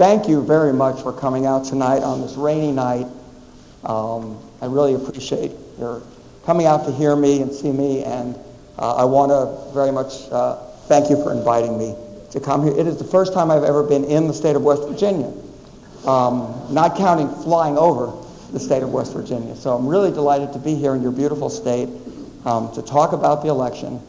thank you very much for coming out tonight on this rainy night. I really appreciate your coming out to hear me and see me, and I want to very much thank you for inviting me to come here. It is the first time I've ever been in the state of West Virginia, not counting flying over the state of West Virginia. So I'm really delighted to be here in your beautiful state to talk about the election.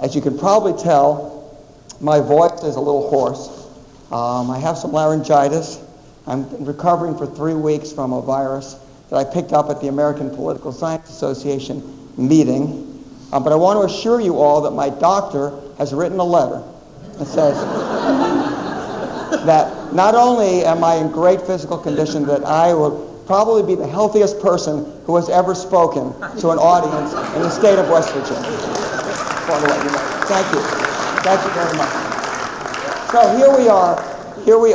As you can probably tell, my voice is a little hoarse. I have some laryngitis. I'm recovering for 3 weeks from a virus that I picked up at the American Political Science Association meeting. But I want to assure you all that my doctor has written a letter that says that not only am I in great physical condition, that I will probably be the healthiest person who has ever spoken to an audience in the state of West Virginia. I want to let you know. Thank you. Thank you very much. So here we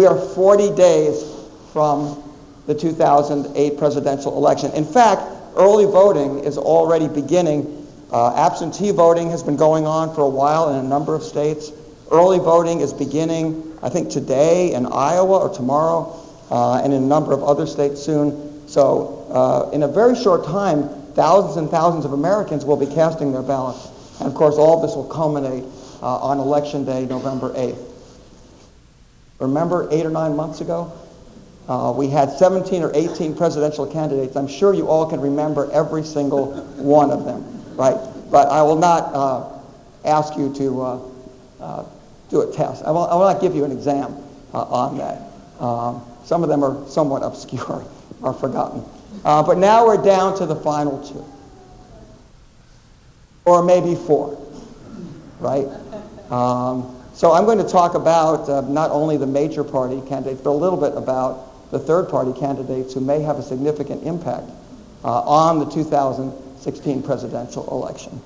are 40 days from the 2008 presidential election. In fact, early voting is already beginning. Absentee voting has been going on for a while in a number of states. Early voting is beginning, I think, today in Iowa or tomorrow, and in a number of other states soon. So in a very short time, thousands and thousands of Americans will be casting their ballots. And of course, all of this will culminate on Election Day, November 8th. Remember 8 or 9 months ago? We had 17 or 18 presidential candidates. I'm sure you all can remember every single one of them, right? But I will not ask you to do a test. I will not give you an exam on that. Some of them are somewhat obscure or forgotten. But now we're down to the final 2. Or maybe 4, right? So I'm going to talk about not only the major party candidates, but a little bit about the third party candidates who may have a significant impact on the 2016 presidential election.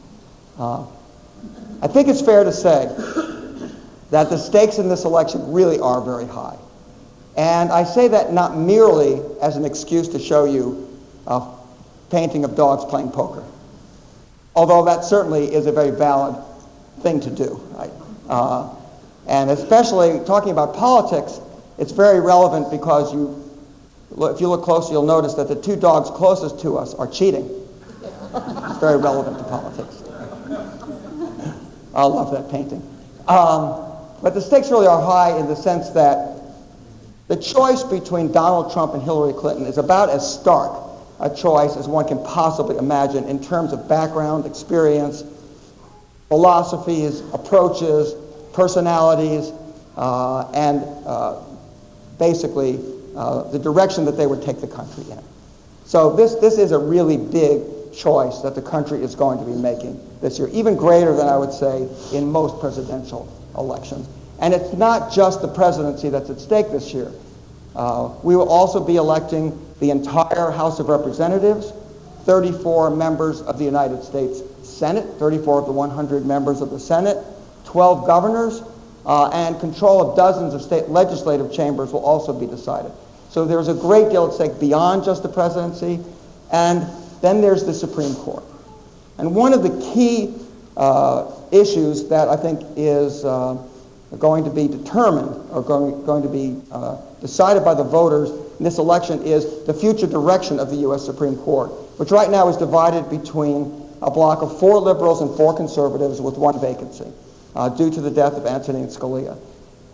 I think it's fair to say that the stakes in this election really are very high. And I say that not merely as an excuse to show you a painting of dogs playing poker, although that certainly is a very valid thing to do, right? And especially talking about politics, it's very relevant because if you look closely, you'll notice that the 2 dogs closest to us are cheating. It's very relevant to politics. I love that painting. But the stakes really are high in the sense that the choice between Donald Trump and Hillary Clinton is about as stark a choice as one can possibly imagine in terms of background, experience, philosophies, approaches, personalities, and basically the direction that they would take the country in. So this is a really big choice that the country is going to be making this year, even greater than I would say in most presidential elections. And it's not just the presidency that's at stake this year. We will also be electing the entire House of Representatives, 34 members of the United States Senate, 34 of the 100 members of the Senate, 12 governors, and control of dozens of state legislative chambers will also be decided. So there's a great deal at stake beyond just the presidency, and then there's the Supreme Court. And one of the key issues that I think is going to be determined or going to be decided by the voters in this election is the future direction of the U.S. Supreme Court, which right now is divided between a block of 4 liberals and 4 conservatives with 1 vacancy due to the death of Antonin Scalia.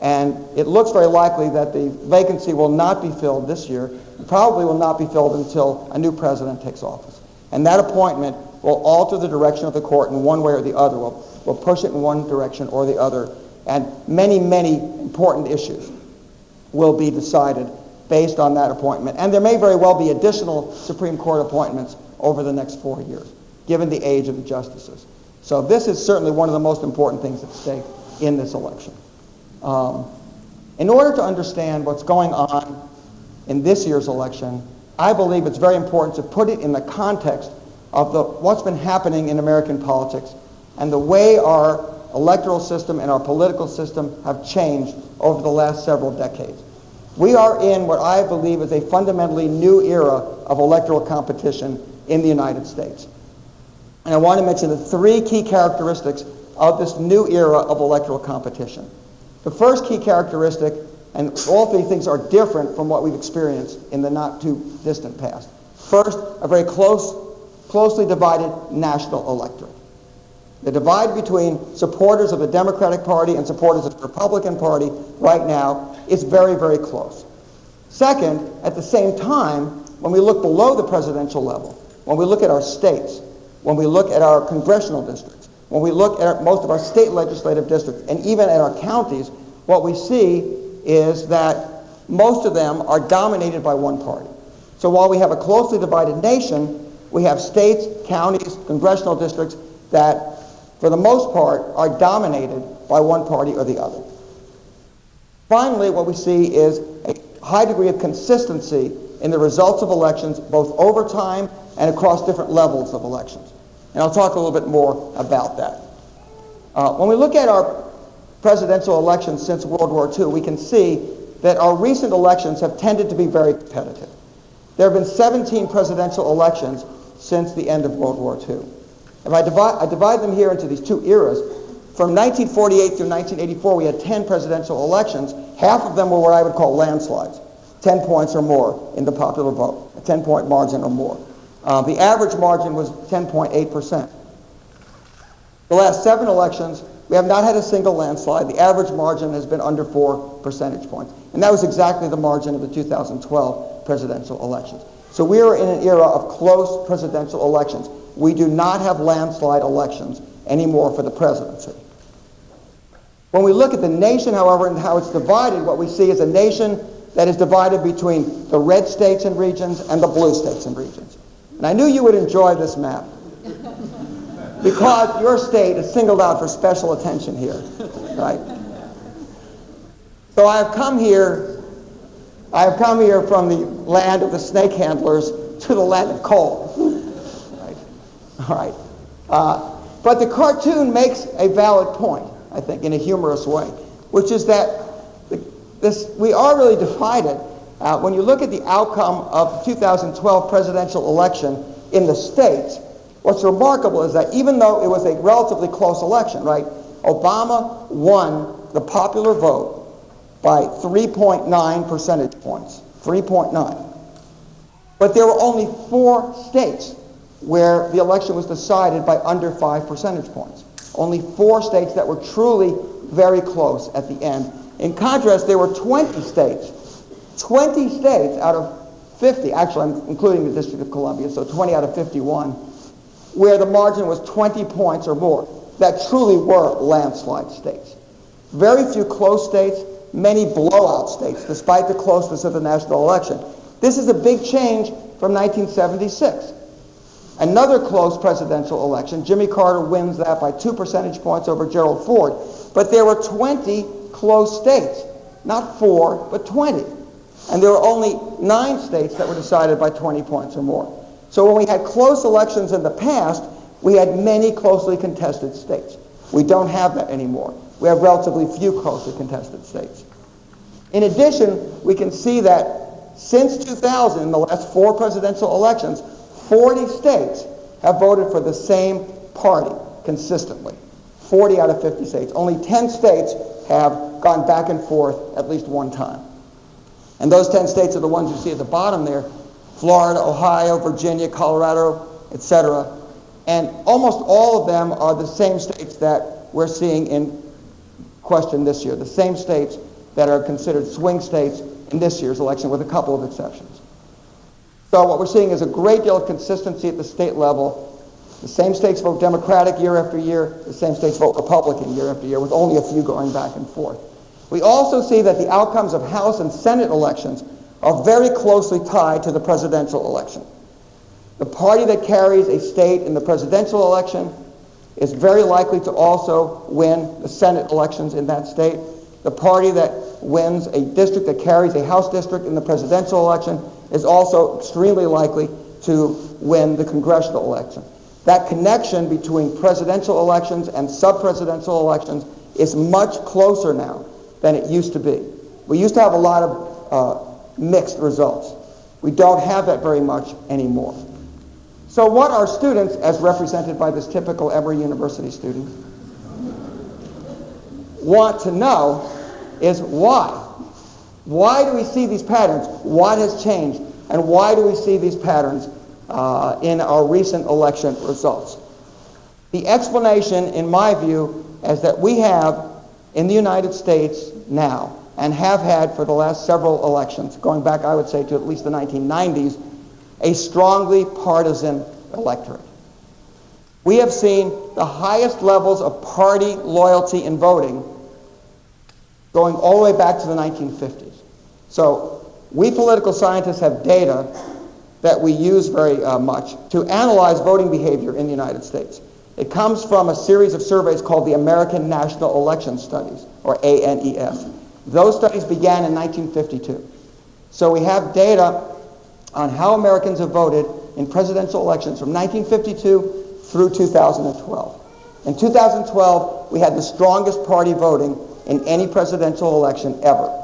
And it looks very likely that the vacancy will not be filled this year, probably will not be filled until a new president takes office. And that appointment will alter the direction of the court in one way or the other. Will push it in one direction or the other. And many, many important issues will be decided based on that appointment. And there may very well be additional Supreme Court appointments over the next 4 years, given the age of the justices. So this is certainly one of the most important things at stake in this election. In order to understand what's going on in this year's election, I believe it's very important to put it in the context of what's been happening in American politics and the way our electoral system and our political system have changed over the last several decades. We are in what I believe is a fundamentally new era of electoral competition in the United States. And I want to mention the 3 key characteristics of this new era of electoral competition. The first key characteristic, and all three things are different from what we've experienced in the not too distant past. First, a very closely divided national electorate. The divide between supporters of the Democratic Party and supporters of the Republican Party right now is very, very close. Second, at the same time, when we look below the presidential level, when we look at our states, when we look at our congressional districts, when we look at most of our state legislative districts, and even at our counties, what we see is that most of them are dominated by one party. So while we have a closely divided nation, we have states, counties, congressional districts that, for the most part, are dominated by one party or the other. Finally, what we see is a high degree of consistency in the results of elections, both over time and across different levels of elections. And I'll talk a little bit more about that. When we look at our presidential elections since World War II, we can see that our recent elections have tended to be very competitive. There have been 17 presidential elections since the end of World War II. If I divide them here into these two eras, from 1948 through 1984, we had 10 presidential elections. Half of them were what I would call landslides, 10 points or more in the popular vote, a 10-point margin or more. The average margin was 10.8%. The last 7 elections, we have not had a single landslide. The average margin has been under 4 percentage points. And that was exactly the margin of the 2012 presidential elections. So we are in an era of close presidential elections. We do not have landslide elections anymore for the presidency. When we look at the nation, however, and how it's divided, what we see is a nation that is divided between the red states and regions and the blue states and regions. And I knew you would enjoy this map because your state is singled out for special attention here, right? So I have come here from the land of the snake handlers to the land of coal. Right? All right. But the cartoon makes a valid point, I think, in a humorous way, which is that we are really divided. When you look at the outcome of the 2012 presidential election in the states, what's remarkable is that even though it was a relatively close election, right, Obama won the popular vote by 3.9 percentage points, 3.9. But there were only 4 states where the election was decided by under 5 percentage points. Only 4 states that were truly very close at the end. In contrast, there were 20 states out of 50, actually I'm including the District of Columbia, so 20 out of 51, where the margin was 20 points or more, that truly were landslide states. Very few close states, many blowout states, despite the closeness of the national election. This is a big change from 1976. Another close presidential election, Jimmy Carter wins that by 2 percentage points over Gerald Ford. But there were 20 close states, not 4, but 20. And there were only 9 states that were decided by 20 points or more. So when we had close elections in the past, we had many closely contested states. We don't have that anymore. We have relatively few closely contested states. In addition, we can see that since 2000, in the last 4 presidential elections, 40 states have voted for the same party consistently. 40 out of 50 states. Only 10 states have gone back and forth at least one time. And those 10 states are the ones you see at the bottom there: Florida, Ohio, Virginia, Colorado, etc. And almost all of them are the same states that we're seeing in question this year, the same states that are considered swing states in this year's election, with a couple of exceptions. So what we're seeing is a great deal of consistency at the state level. The same states vote Democratic year after year, the same states vote Republican year after year, with only a few going back and forth. We also see that the outcomes of House and Senate elections are very closely tied to the presidential election. The party that carries a state in the presidential election is very likely to also win the Senate elections in that state. The party that wins a district, that carries a House district in the presidential election, is also extremely likely to win the congressional election. That connection between presidential elections and sub-presidential elections is much closer now than it used to be. We used to have a lot of mixed results. We don't have that very much anymore. So what our students, as represented by this typical Emory University student, want to know is why? Why do we see these patterns? What has changed? And why do we see these patterns in our recent election results? The explanation, in my view, is that we have in the United States now, and have had for the last several elections, going back, I would say, to at least the 1990s, a strongly partisan electorate. We have seen the highest levels of party loyalty in voting going all the way back to the 1950s. So we political scientists have data that we use very much to analyze voting behavior in the United States. It comes from a series of surveys called the American National Election Studies, or ANES. Those studies began in 1952. So we have data on how Americans have voted in presidential elections from 1952 through 2012. In 2012, we had the strongest party voting in any presidential election ever.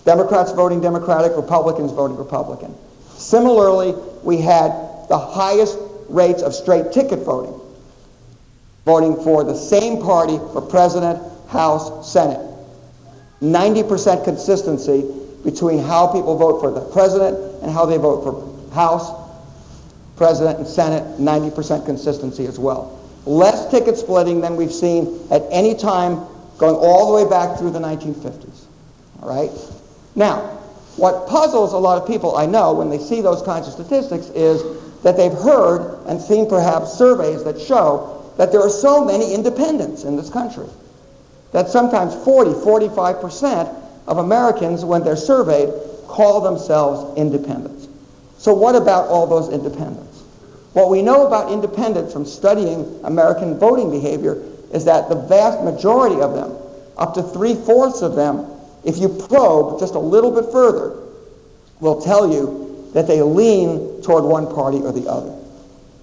Democrats voting Democratic, Republicans voting Republican. Similarly, we had the highest rates of straight ticket voting, voting for the same party for president, House, Senate. 90% consistency between how people vote for the president and how they vote for House, President, and Senate. 90% consistency as well. Less ticket splitting than we've seen at any time going all the way back through the 1950s. All right? Now, what puzzles a lot of people, I know, when they see those kinds of statistics is that they've heard and seen perhaps surveys that show that there are so many independents in this country. That sometimes 45% of Americans, when they're surveyed, call themselves independents. So what about all those independents? What we know about independents from studying American voting behavior is that the vast majority of them, up to 3/4 of them, if you probe just a little bit further, will tell you that they lean toward one party or the other.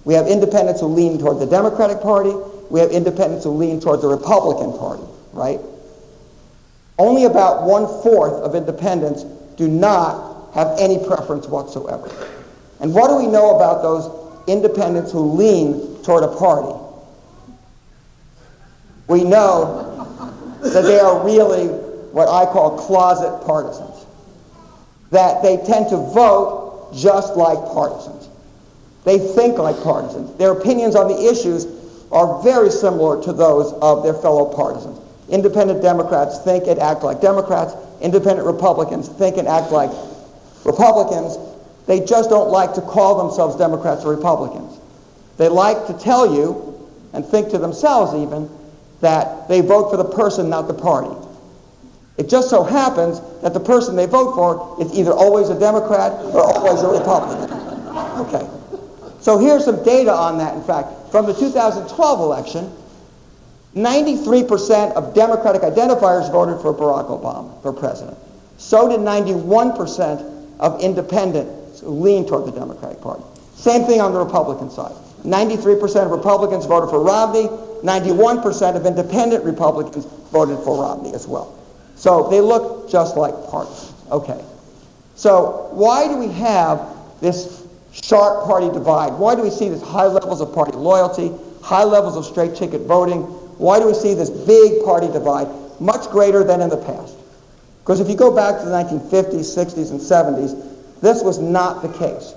We have independents who lean toward the Democratic Party. We have independents who lean toward the Republican Party, right? Only about 1/4 of independents do not have any preference whatsoever. And what do we know about those independents who lean toward a party? We know that they are really what I call closet partisans. That they tend to vote just like partisans. They think like partisans. Their opinions on the issues are very similar to those of their fellow partisans. Independent Democrats think and act like Democrats. Independent Republicans think and act like Republicans. They just don't like to call themselves Democrats or Republicans. They like to tell you, and think to themselves even, that they vote for the person, not the party. It just so happens that the person they vote for is either always a Democrat or always a Republican. Okay. So here's some data on that, in fact. From the 2012 election, 93% of Democratic identifiers voted for Barack Obama for president. So did 91% of independents who lean toward the Democratic Party. Same thing on the Republican side. 93% of Republicans voted for Romney. 91% of independent Republicans voted for Romney as well. So they look just like partisans. Okay. So why do we have this sharp party divide? Why do we see these high levels of party loyalty, high levels of straight ticket voting? Why do we see this big party divide, much greater than in the past? Because if you go back to the 1950s, 60s, and 70s, this was not the case.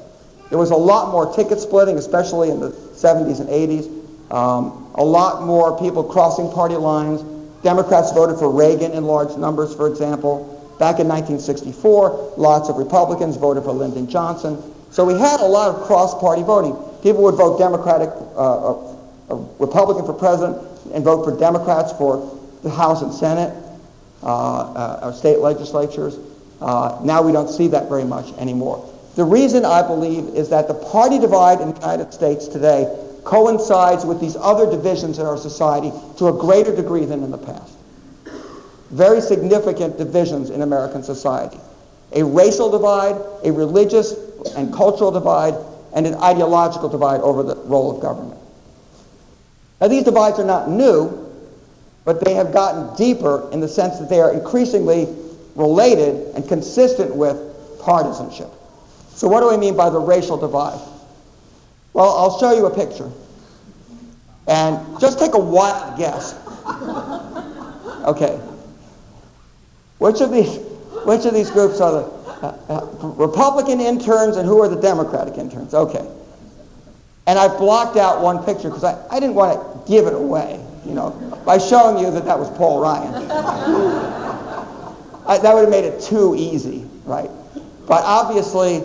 There was a lot more ticket splitting, especially in the 70s and 80s. A lot more people crossing party lines. Democrats voted for Reagan in large numbers, for example. Back in 1964, lots of Republicans voted for Lyndon Johnson. So we had a lot of cross-party voting. People would vote Democratic, Republican for president, and vote for Democrats for the House and Senate, our state legislatures. Now we don't see that very much anymore. The reason, I believe, is that the party divide in the United States today coincides with these other divisions in our society to a greater degree than in the past. Very significant divisions in American society. A racial divide, a religious and cultural divide, and an ideological divide over the role of government. Now, these divides are not new, but they have gotten deeper in the sense that they are increasingly related and consistent with partisanship. So what do I mean by the racial divide? Well, I'll show you a picture. And just take a wild guess. Okay. Which of these groups are the Republican interns and who are the Democratic interns? Okay. And I blocked out one picture because I didn't want to give it away, by showing you that was Paul Ryan. That would have made it too easy, right? But obviously,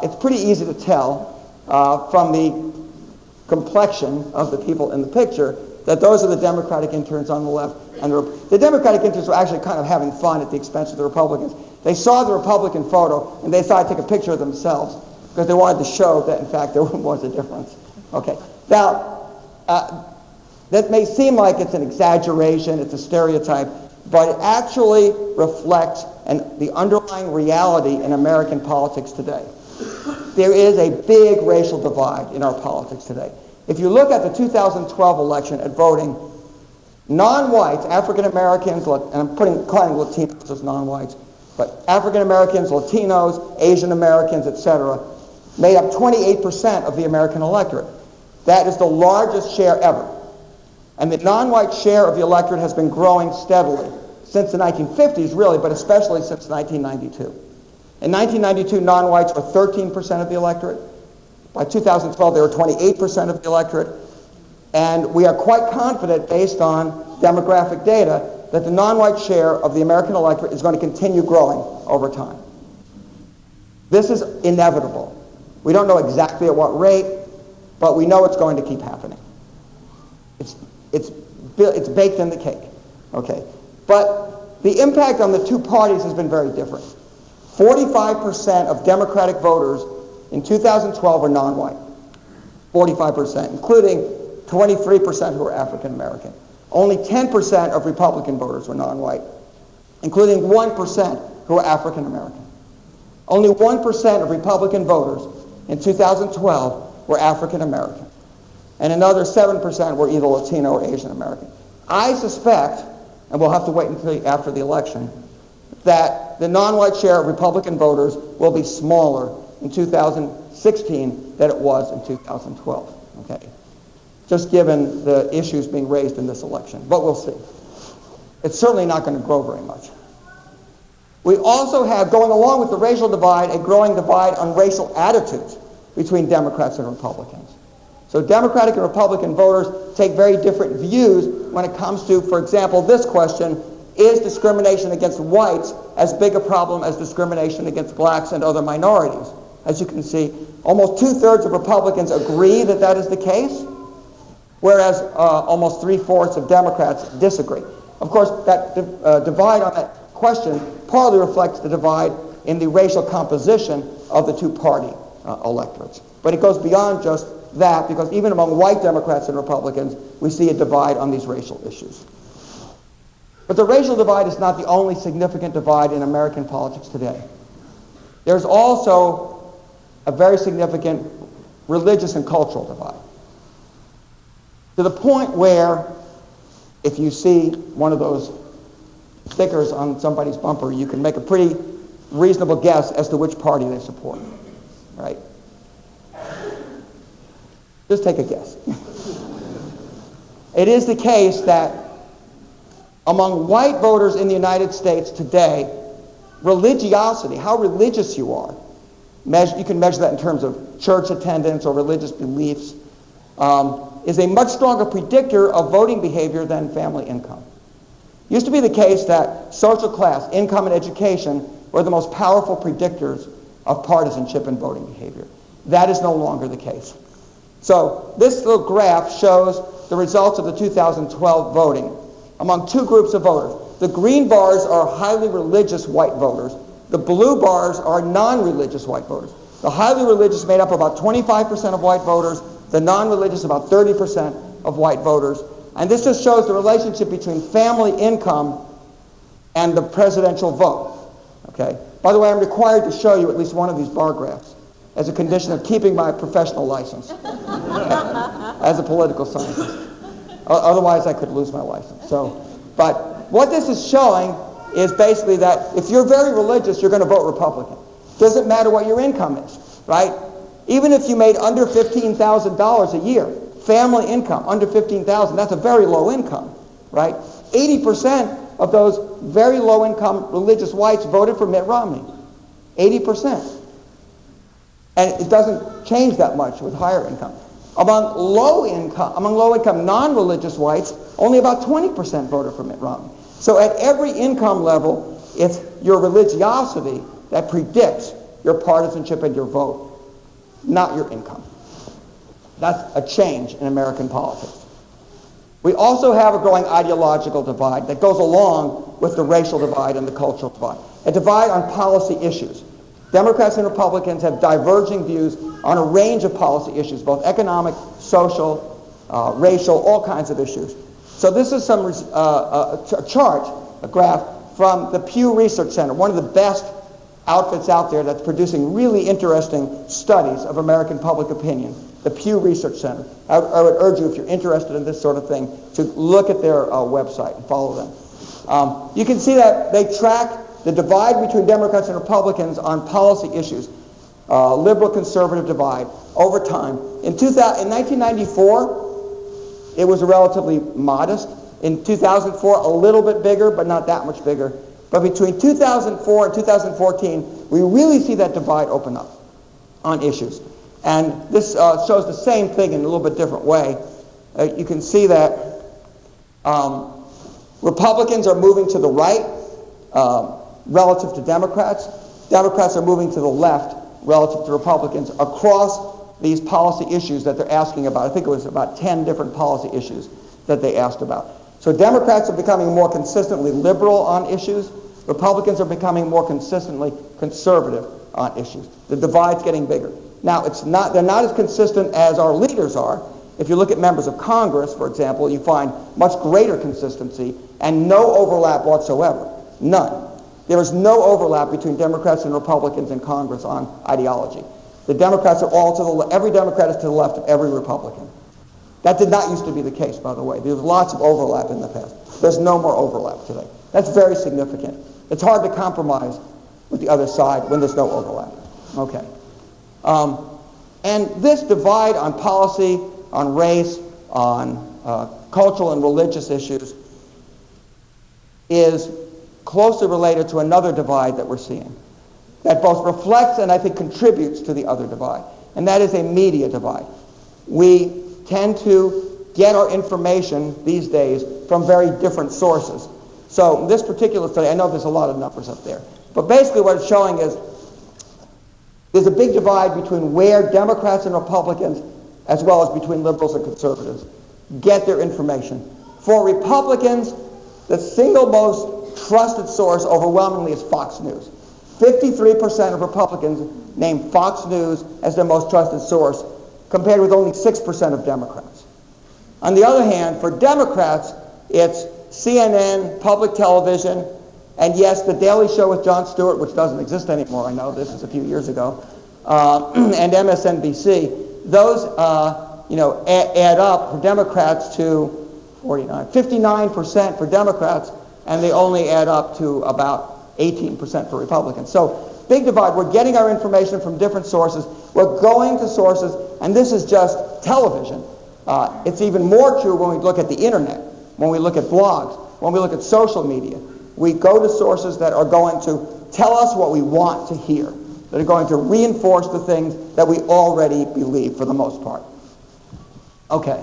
it's pretty easy to tell from the complexion of the people in the picture that those are the Democratic interns on the left. And the Democratic interns were actually kind of having fun at the expense of the Republicans. They saw the Republican photo, and they decided to take a picture of themselves because they wanted to show that, in fact, there was a difference. Okay. Now, that may seem like it's an exaggeration, it's a stereotype, but it actually reflects the underlying reality in American politics today. There is a big racial divide in our politics today. If you look at the 2012 election at voting, non-whites, African Americans, and I'm calling Latinos as non-whites, but African Americans, Latinos, Asian Americans, etc., made up 28% of the American electorate. That is the largest share ever. And the non-white share of the electorate has been growing steadily since the 1950s, really, but especially since 1992. In 1992, non-whites were 13% of the electorate. By 2012, they were 28% of the electorate. And we are quite confident, based on demographic data, that the non-white share of the American electorate is going to continue growing over time. This is inevitable. We don't know exactly at what rate, but we know it's going to keep happening. It's baked in the cake. Okay. But the impact on the two parties has been very different. 45% of Democratic voters in 2012 were non-white. 45%, including 23% who were African American. Only 10% of Republican voters were non-white, including 1% who were African American. Only 1% of Republican voters in 2012 were African American. And another 7% were either Latino or Asian American. I suspect, and we'll have to wait until after the election, that the non-white share of Republican voters will be smaller in 2016 than it was in 2012. Okay. Just given the issues being raised in this election. But we'll see. It's certainly not going to grow very much. We also have, going along with the racial divide, a growing divide on racial attitudes between Democrats and Republicans. So Democratic and Republican voters take very different views when it comes to, for example, this question: is discrimination against whites as big a problem as discrimination against blacks and other minorities? As you can see, almost 2/3 of Republicans agree that that is the case, whereas almost 3/4 of Democrats disagree. Of course, that divide on that question partly reflects the divide in the racial composition of the two-party electorates. But it goes beyond just that, because even among white Democrats and Republicans, we see a divide on these racial issues. But the racial divide is not the only significant divide in American politics today. There's also a very significant religious and cultural divide. To the point where, if you see one of those stickers on somebody's bumper, you can make a pretty reasonable guess as to which party they support, right? Just take a guess. It is the case that among white voters in the United States today, religiosity, how religious you are, you can measure that in terms of church attendance or religious beliefs, is a much stronger predictor of voting behavior than family income. It used to be the case that social class, income, and education were the most powerful predictors of partisanship and voting behavior. That is no longer the case. So this little graph shows the results of the 2012 voting among two groups of voters. The green bars are highly religious white voters. The blue bars are non-religious white voters. The highly religious made up about 25% of white voters, the non-religious about 30% of white voters. And this just shows the relationship between family income and the presidential vote. Okay? By the way, I'm required to show you at least one of these bar graphs as a condition of keeping my professional license as a political scientist. Otherwise, I could lose my license. But what this is showing is basically that if you're very religious, you're going to vote Republican. Doesn't matter what your income is, right? Even if you made under $15,000 a year, family income under $15,000, that's a very low income, right? 80% of those very low-income religious whites voted for Mitt Romney. 80%. And it doesn't change that much with higher income. Among low-income non-religious whites, only about 20% voted for Mitt Romney. So at every income level, it's your religiosity that predicts your partisanship and your vote, not your income. That's a change in American politics. We also have a growing ideological divide that goes along with the racial divide and the cultural divide. A divide on policy issues. Democrats and Republicans have diverging views on a range of policy issues, both economic, social, racial, all kinds of issues. So this is a chart, a graph from the Pew Research Center, one of the best outfits out there that's producing really interesting studies of American public opinion, the Pew Research Center. I would urge you, if you're interested in this sort of thing, to look at their website and follow them. You can see that they track the divide between Democrats and Republicans on policy issues, liberal-conservative divide, over time. In 1994, it was relatively modest. In 2004, a little bit bigger, but not that much bigger. But between 2004 and 2014, we really see that divide open up on issues. And this shows the same thing in a little bit different way. You can see that Republicans are moving to the right relative to Democrats. Democrats are moving to the left relative to Republicans across these policy issues that they're asking about. I think it was about 10 different policy issues that they asked about. So Democrats are becoming more consistently liberal on issues. Republicans are becoming more consistently conservative on issues. The divide's getting bigger. Now, they're not as consistent as our leaders are. If you look at members of Congress, for example, you find much greater consistency and no overlap whatsoever. None. There is no overlap between Democrats and Republicans in Congress on ideology. The Democrats are all to the left. Every Democrat is to the left of every Republican. That did not used to be the case, by the way. There was lots of overlap in the past. There's no more overlap today. That's very significant. It's hard to compromise with the other side when there's no overlap. Okay. And this divide on policy, on race, on cultural and religious issues is closely related to another divide that we're seeing that both reflects and I think contributes to the other divide, and that is a media divide. We tend to get our information these days from very different sources. So in this particular study, I know there's a lot of numbers up there, but basically what it's showing is there's a big divide between where Democrats and Republicans, as well as between liberals and conservatives, get their information. For Republicans, the single most trusted source overwhelmingly is Fox News. 53% of Republicans name Fox News as their most trusted source, compared with only 6% of Democrats. On the other hand, for Democrats, it's CNN, public television, and yes, The Daily Show with Jon Stewart, which doesn't exist anymore, I know, this is a few years ago, and MSNBC. Those, add up for Democrats to 59% for Democrats, and they only add up to about 18% for Republicans. So, big divide. We're getting our information from different sources. We're going to sources, and this is just television. It's even more true when we look at the internet, when we look at blogs, when we look at social media. We go to sources that are going to tell us what we want to hear, that are going to reinforce the things that we already believe for the most part. Okay.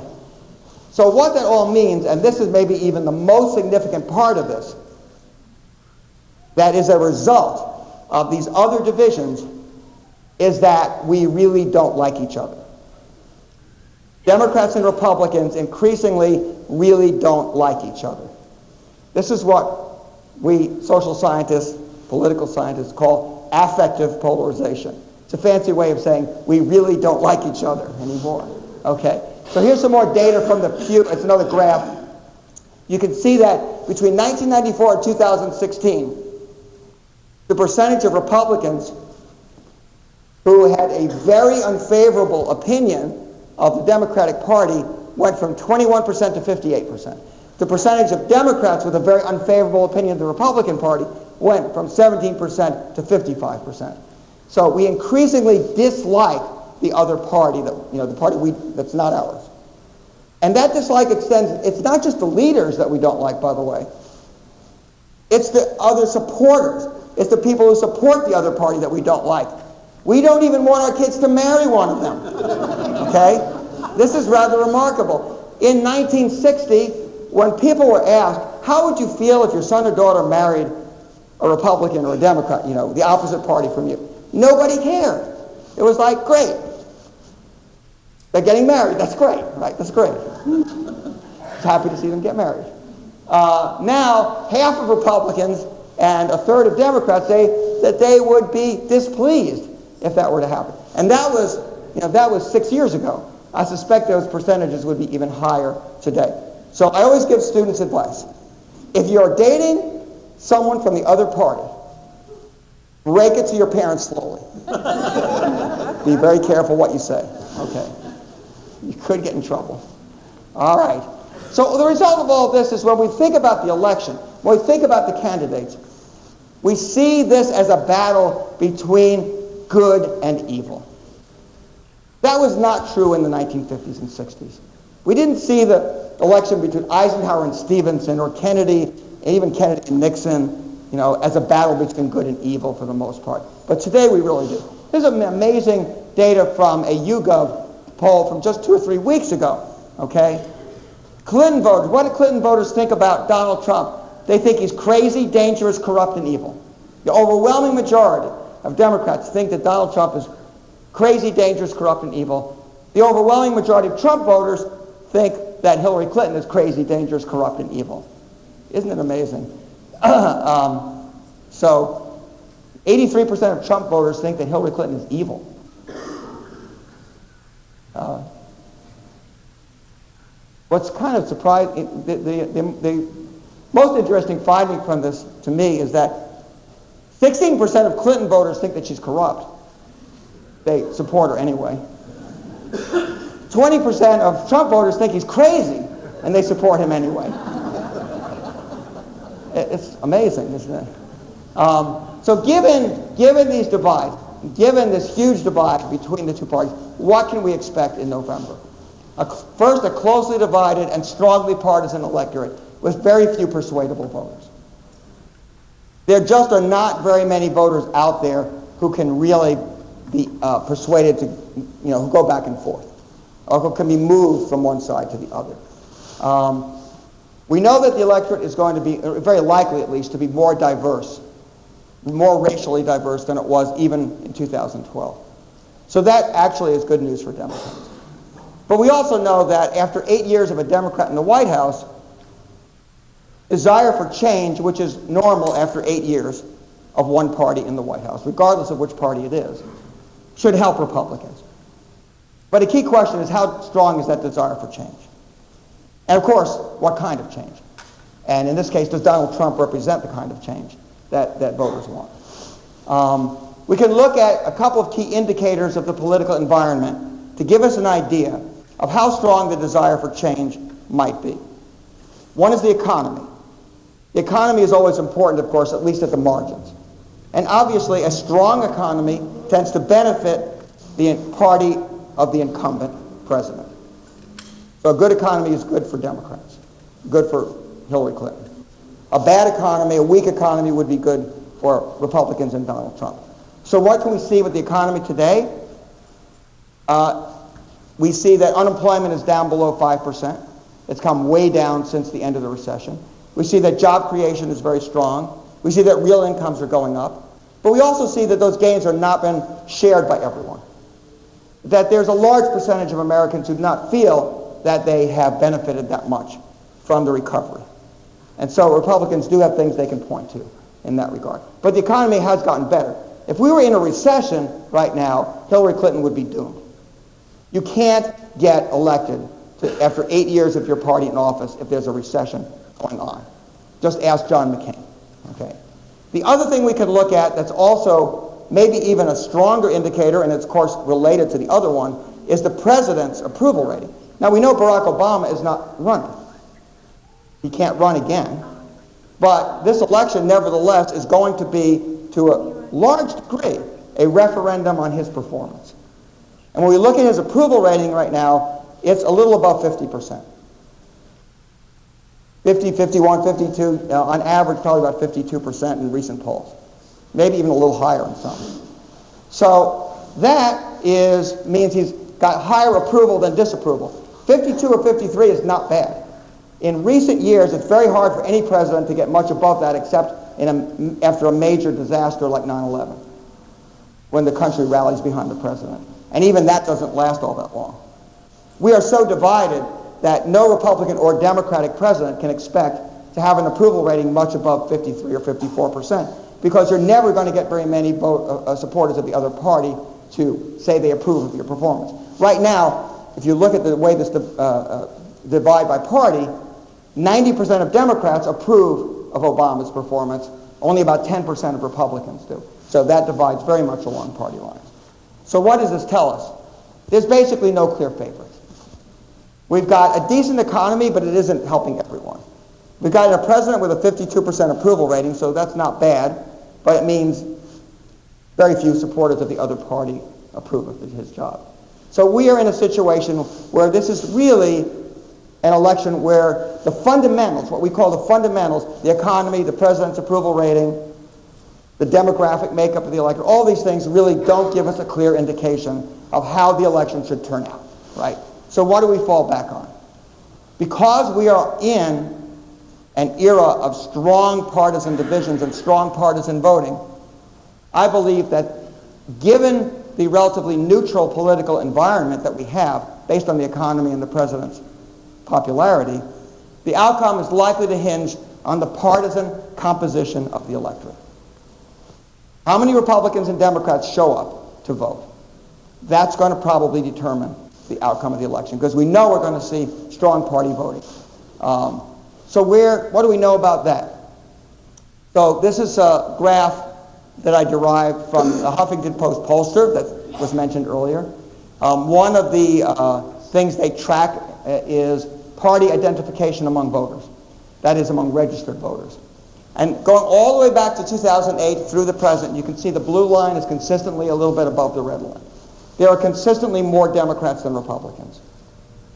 So what that all means, and this is maybe even the most significant part of this, that is a result of these other divisions, is that we really don't like each other. Democrats and Republicans increasingly really don't like each other. This is what we social scientists, political scientists, call affective polarization. It's a fancy way of saying we really don't like each other anymore. Okay? So here's some more data from the Pew. It's another graph. You can see that between 1994 and 2016, the percentage of Republicans who had a very unfavorable opinion of the Democratic Party went from 21% to 58%. The percentage of Democrats with a very unfavorable opinion of the Republican Party went from 17% to 55%. So we increasingly dislike the other party, the party that's not ours. And that dislike extends, it's not just the leaders that we don't like, by the way. It's the other supporters. It's the people who support the other party that we don't like. We don't even want our kids to marry one of them. Okay? This is rather remarkable. In 1960, when people were asked, how would you feel if your son or daughter married a Republican or a Democrat, the opposite party from you? Nobody cared. It was like, great. They're getting married. That's great, right? That's great. Happy to see them get married. Now, half of Republicans and a third of Democrats say that they would be displeased if that were to happen. And that was 6 years ago. I suspect those percentages would be even higher today. So I always give students advice. If you're dating someone from the other party, break it to your parents slowly. Be very careful what you say. Okay. You could get in trouble. All right. So the result of all of this is when we think about the election, when we think about the candidates, we see this as a battle between good and evil. That was not true in the 1950s and 60s. We didn't see the election between Eisenhower and Stevenson or Kennedy, and even Kennedy and Nixon, as a battle between good and evil for the most part. But today we really do. There's some amazing data from a YouGov poll from just 2 or 3 weeks ago, okay? Clinton voters, what do Clinton voters think about Donald Trump? They think he's crazy, dangerous, corrupt, and evil. The overwhelming majority of Democrats think that Donald Trump is crazy, dangerous, corrupt, and evil. The overwhelming majority of Trump voters think that Hillary Clinton is crazy, dangerous, corrupt, and evil. Isn't it amazing? So 83% of Trump voters think that Hillary Clinton is evil. What's kind of surprising, the most interesting finding from this to me is that 16% of Clinton voters think that she's corrupt. They support her anyway. 20% of Trump voters think he's crazy, and they support him anyway. It's amazing, isn't it? So given these divides, given this huge divide between the two parties, what can we expect in November? First, a closely divided and strongly partisan electorate with very few persuadable voters. There just are not very many voters out there who can really be persuaded to, who go back and forth, or who can be moved from one side to the other. We know that the electorate is going to be, very likely at least, to be more diverse, more racially diverse than it was even in 2012. So that actually is good news for Democrats. But we also know that after 8 years of a Democrat in the White House, desire for change, which is normal after 8 years of one party in the White House, regardless of which party it is, should help Republicans. But a key question is, how strong is that desire for change? And of course, what kind of change? And in this case, does Donald Trump represent the kind of change that voters want? We can look at a couple of key indicators of the political environment to give us an idea of how strong the desire for change might be. One is the economy. The economy is always important, of course, at least at the margins. And obviously, a strong economy tends to benefit the party of the incumbent president. So a good economy is good for Democrats, good for Hillary Clinton. A bad economy, a weak economy, would be good for Republicans and Donald Trump. So what can we see with the economy today? We see that unemployment is down below 5%. It's come way down since the end of the recession. We see that job creation is very strong. We see that real incomes are going up. But we also see that those gains have not been shared by everyone. That there's a large percentage of Americans who do not feel that they have benefited that much from the recovery. And so Republicans do have things they can point to in that regard. But the economy has gotten better. If we were in a recession right now, Hillary Clinton would be doomed. You can't get elected after 8 years of your party in office if there's a recession going on. Just ask John McCain. Okay. The other thing we can look at that's also maybe even a stronger indicator, and it's of course related to the other one, is the president's approval rating. Now we know Barack Obama is not running. He can't run again. But this election, nevertheless, is going to be, to a large degree, a referendum on his performance. And when we look at his approval rating right now, it's a little above 50%. 50, 51, 52, on average probably about 52% in recent polls. Maybe even a little higher in some. So that means he's got higher approval than disapproval. 52 or 53 is not bad. In recent years, it's very hard for any president to get much above that except after a major disaster like 9/11, when the country rallies behind the president. And even that doesn't last all that long. We are so divided that no Republican or Democratic president can expect to have an approval rating much above 53 or 54%, because you're never going to get very many supporters of the other party to say they approve of your performance. Right now, if you look at the way this divide by party, 90% of Democrats approve of Obama's performance. Only about 10% of Republicans do. So that divides very much along party lines. So what does this tell us? There's basically no clear favorites. We've got a decent economy, but it isn't helping everyone. We've got a president with a 52% approval rating, so that's not bad, but it means very few supporters of the other party approve of his job. So we are in a situation where this is really an election where the fundamentals, what we call the fundamentals, the economy, the president's approval rating, the demographic makeup of the electorate, all these things really don't give us a clear indication of how the election should turn out, right? So what do we fall back on? Because we are in an era of strong partisan divisions and strong partisan voting, I believe that given the relatively neutral political environment that we have, based on the economy and the president's popularity, the outcome is likely to hinge on the partisan composition of the electorate. How many Republicans and Democrats show up to vote? That's going to probably determine the outcome of the election, because we know we're going to see strong party voting. So what do we know about that? So this is a graph that I derived from the Huffington Post pollster that was mentioned earlier. One of the things they track is party identification among voters. That is, among registered voters. And going all the way back to 2008 through the present, you can see the blue line is consistently a little bit above the red line. There are consistently more Democrats than Republicans.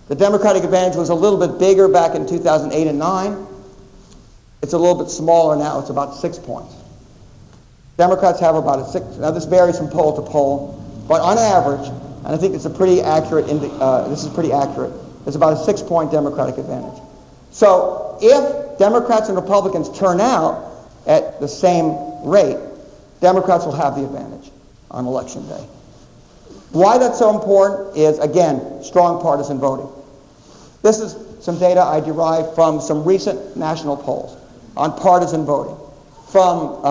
The Democratic advantage was a little bit bigger back in 2008 and 9. It's a little bit smaller now. It's about 6 points. Democrats have about a 6. Now this varies from poll to poll, but on average, and I think it's a pretty accurate. This is pretty accurate. There's about a 6-point Democratic advantage. So if Democrats and Republicans turn out at the same rate, Democrats will have the advantage on election day. Why that's so important is, again, strong partisan voting. This is some data I derived from some recent national polls on partisan voting, from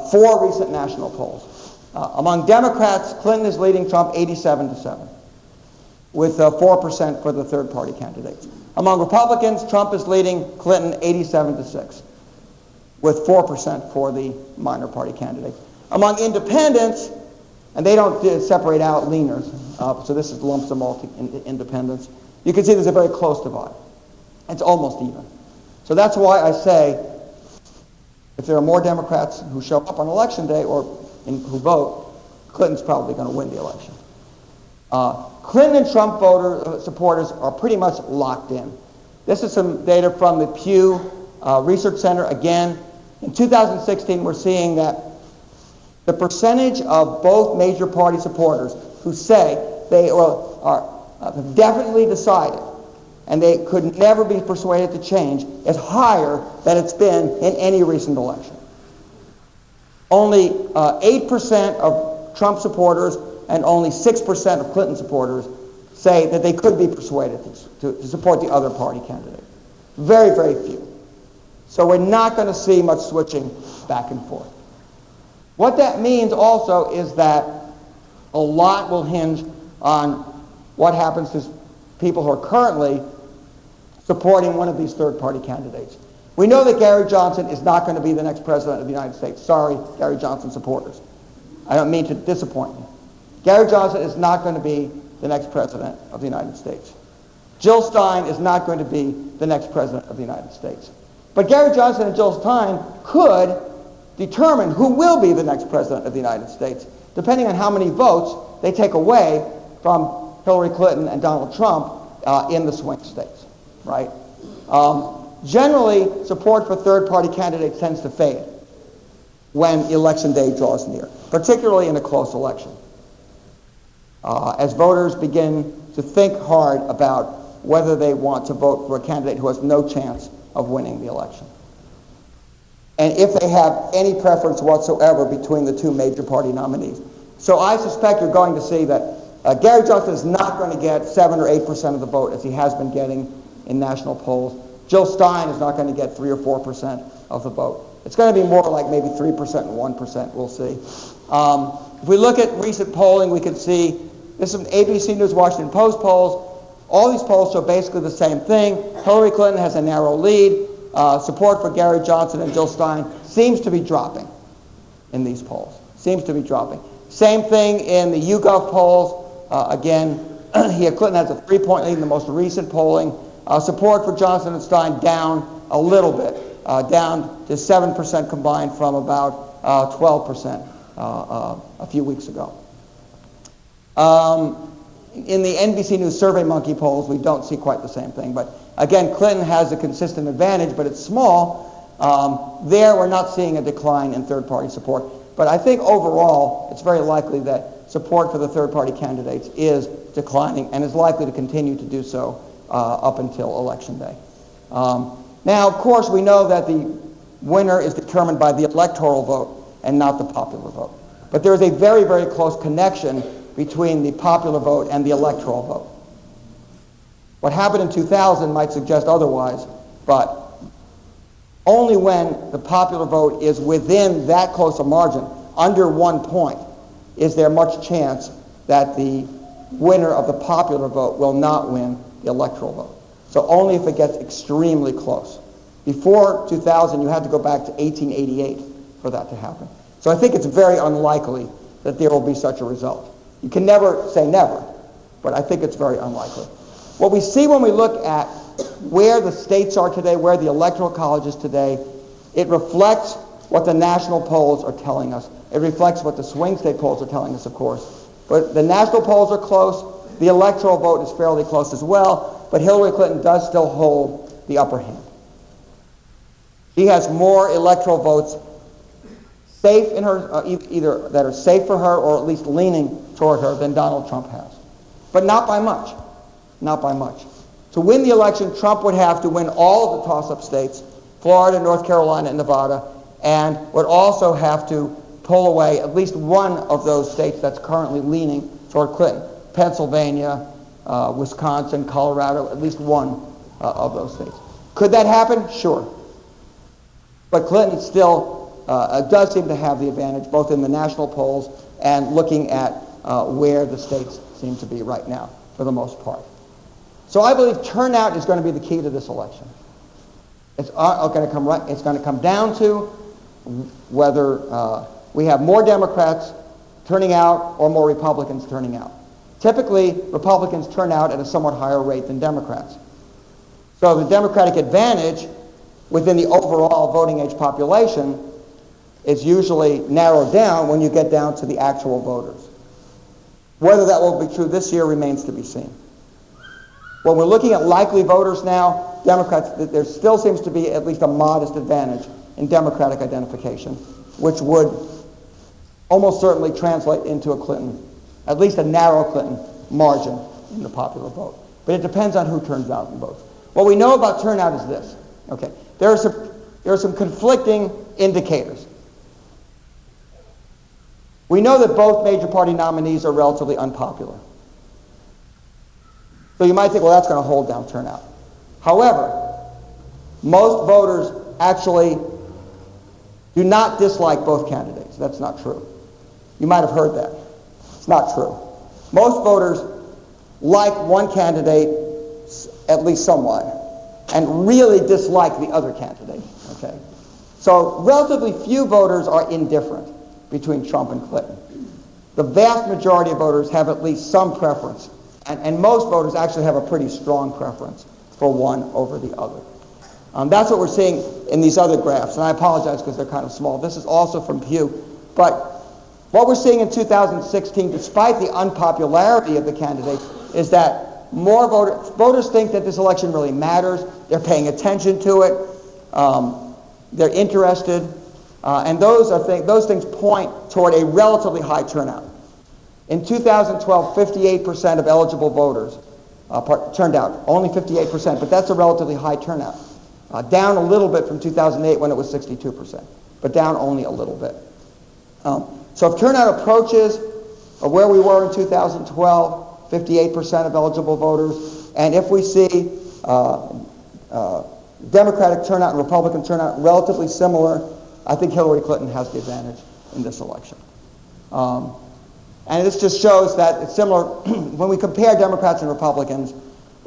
4 recent national polls. Among Democrats, Clinton is leading Trump 87-7, with 4% for the third-party candidates. Among Republicans, Trump is leading Clinton 87-6, with 4% for the minor party candidates. Among independents, and they don't separate out leaners, so this is lumps them all to independents, you can see there's a very close divide. It's almost even. So that's why I say, if there are more Democrats who show up on election day or who vote, Clinton's probably going to win the election. Clinton and Trump supporters are pretty much locked in. This is some data from the Pew Research Center. Again, in 2016, we're seeing that the percentage of both major party supporters who say they have definitely decided and they could never be persuaded to change is higher than it's been in any recent election. Only 8% of Trump supporters and only 6% of Clinton supporters say that they could be persuaded to support the other party candidate. Very, very few. So we're not going to see much switching back and forth. What that means also is that a lot will hinge on what happens to people who are currently supporting one of these third-party candidates. We know that Gary Johnson is not going to be the next president of the United States. Sorry, Gary Johnson supporters. I don't mean to disappoint you. Gary Johnson is not going to be the next president of the United States. Jill Stein is not going to be the next president of the United States. But Gary Johnson and Jill Stein could determine who will be the next president of the United States, depending on how many votes they take away from Hillary Clinton and Donald Trump in the swing states, right? Generally, support for third-party candidates tends to fade when election day draws near, particularly in a close election. As voters begin to think hard about whether they want to vote for a candidate who has no chance of winning the election. And if they have any preference whatsoever between the two major party nominees. So I suspect you're going to see that Gary Johnson is not going to get 7 or 8% of the vote as he has been getting in national polls. Jill Stein is not going to get 3 or 4% of the vote. It's going to be more like maybe 3% and 1%, we'll see. If we look at recent polling, we can see, this is an ABC News Washington Post polls. All these polls show basically the same thing. Hillary Clinton has a narrow lead. Support for Gary Johnson and Jill Stein seems to be dropping in these polls. Seems to be dropping. Same thing in the YouGov polls. Again, Clinton has a 3-point lead in the most recent polling. Support for Johnson and Stein down a little bit, down to 7% combined from about 12% a few weeks ago. In the NBC News SurveyMonkey polls, we don't see quite the same thing. But again, Clinton has a consistent advantage, but it's small. There, we're not seeing a decline in third-party support. But I think overall, it's very likely that support for the third-party candidates is declining and is likely to continue to do so up until Election Day. Now, of course, we know that the winner is determined by the electoral vote and not the popular vote. But there is a very, very close connection between the popular vote and the electoral vote. What happened in 2000 might suggest otherwise, but only when the popular vote is within that close a margin, under 1 point, is there much chance that the winner of the popular vote will not win the electoral vote. So only if it gets extremely close. Before 2000, you had to go back to 1888 for that to happen. So I think it's very unlikely that there will be such a result. You can never say never, but I think it's very unlikely. What we see when we look at where the states are today, where the electoral college is today, it reflects what the national polls are telling us. It reflects what the swing state polls are telling us, of course. But the national polls are close. The electoral vote is fairly close as well, but Hillary Clinton does still hold the upper hand. She has more electoral votes safe in her, either that are safe for her or at least leaning toward her than Donald Trump has. But not by much. Not by much. To win the election, Trump would have to win all of the toss-up states, Florida, North Carolina, and Nevada, and would also have to pull away at least one of those states that's currently leaning toward Clinton. Pennsylvania, Wisconsin, Colorado, at least one of those states. Could that happen? Sure. But Clinton still does seem to have the advantage, both in the national polls and looking at where the states seem to be right now, for the most part. So I believe turnout is going to be the key to this election. It's going to come down to whether we have more Democrats turning out or more Republicans turning out. Typically, Republicans turn out at a somewhat higher rate than Democrats. So the Democratic advantage within the overall voting age population is usually narrowed down when you get down to the actual voters. Whether that will be true this year remains to be seen. When we're looking at likely voters now, Democrats, there still seems to be at least a modest advantage in Democratic identification, which would almost certainly translate into a Clinton, at least a narrow Clinton margin in the popular vote. But it depends on who turns out and votes. What we know about turnout is this. Okay, there are some conflicting indicators. We know that both major party nominees are relatively unpopular. So you might think, well, that's going to hold down turnout. However, most voters actually do not dislike both candidates. That's not true. You might have heard that. It's not true. Most voters like one candidate at least somewhat and really dislike the other candidate. Okay? So relatively few voters are indifferent between Trump and Clinton. The vast majority of voters have at least some preference. And most voters actually have a pretty strong preference for one over the other. That's what we're seeing in these other graphs. And I apologize because they're kind of small. This is also from Pew. But what we're seeing in 2016, despite the unpopularity of the candidates, is that voters think that this election really matters. They're paying attention to it. They're interested. And those things point toward a relatively high turnout. In 2012, 58% of eligible voters turned out, only 58%, but that's a relatively high turnout. Down a little bit from 2008 when it was 62%, but down only a little bit. So if turnout approaches where we were in 2012, 58% of eligible voters, and if we see Democratic turnout and Republican turnout relatively similar, I think Hillary Clinton has the advantage in this election. And this just shows that it's similar when we compare Democrats and Republicans.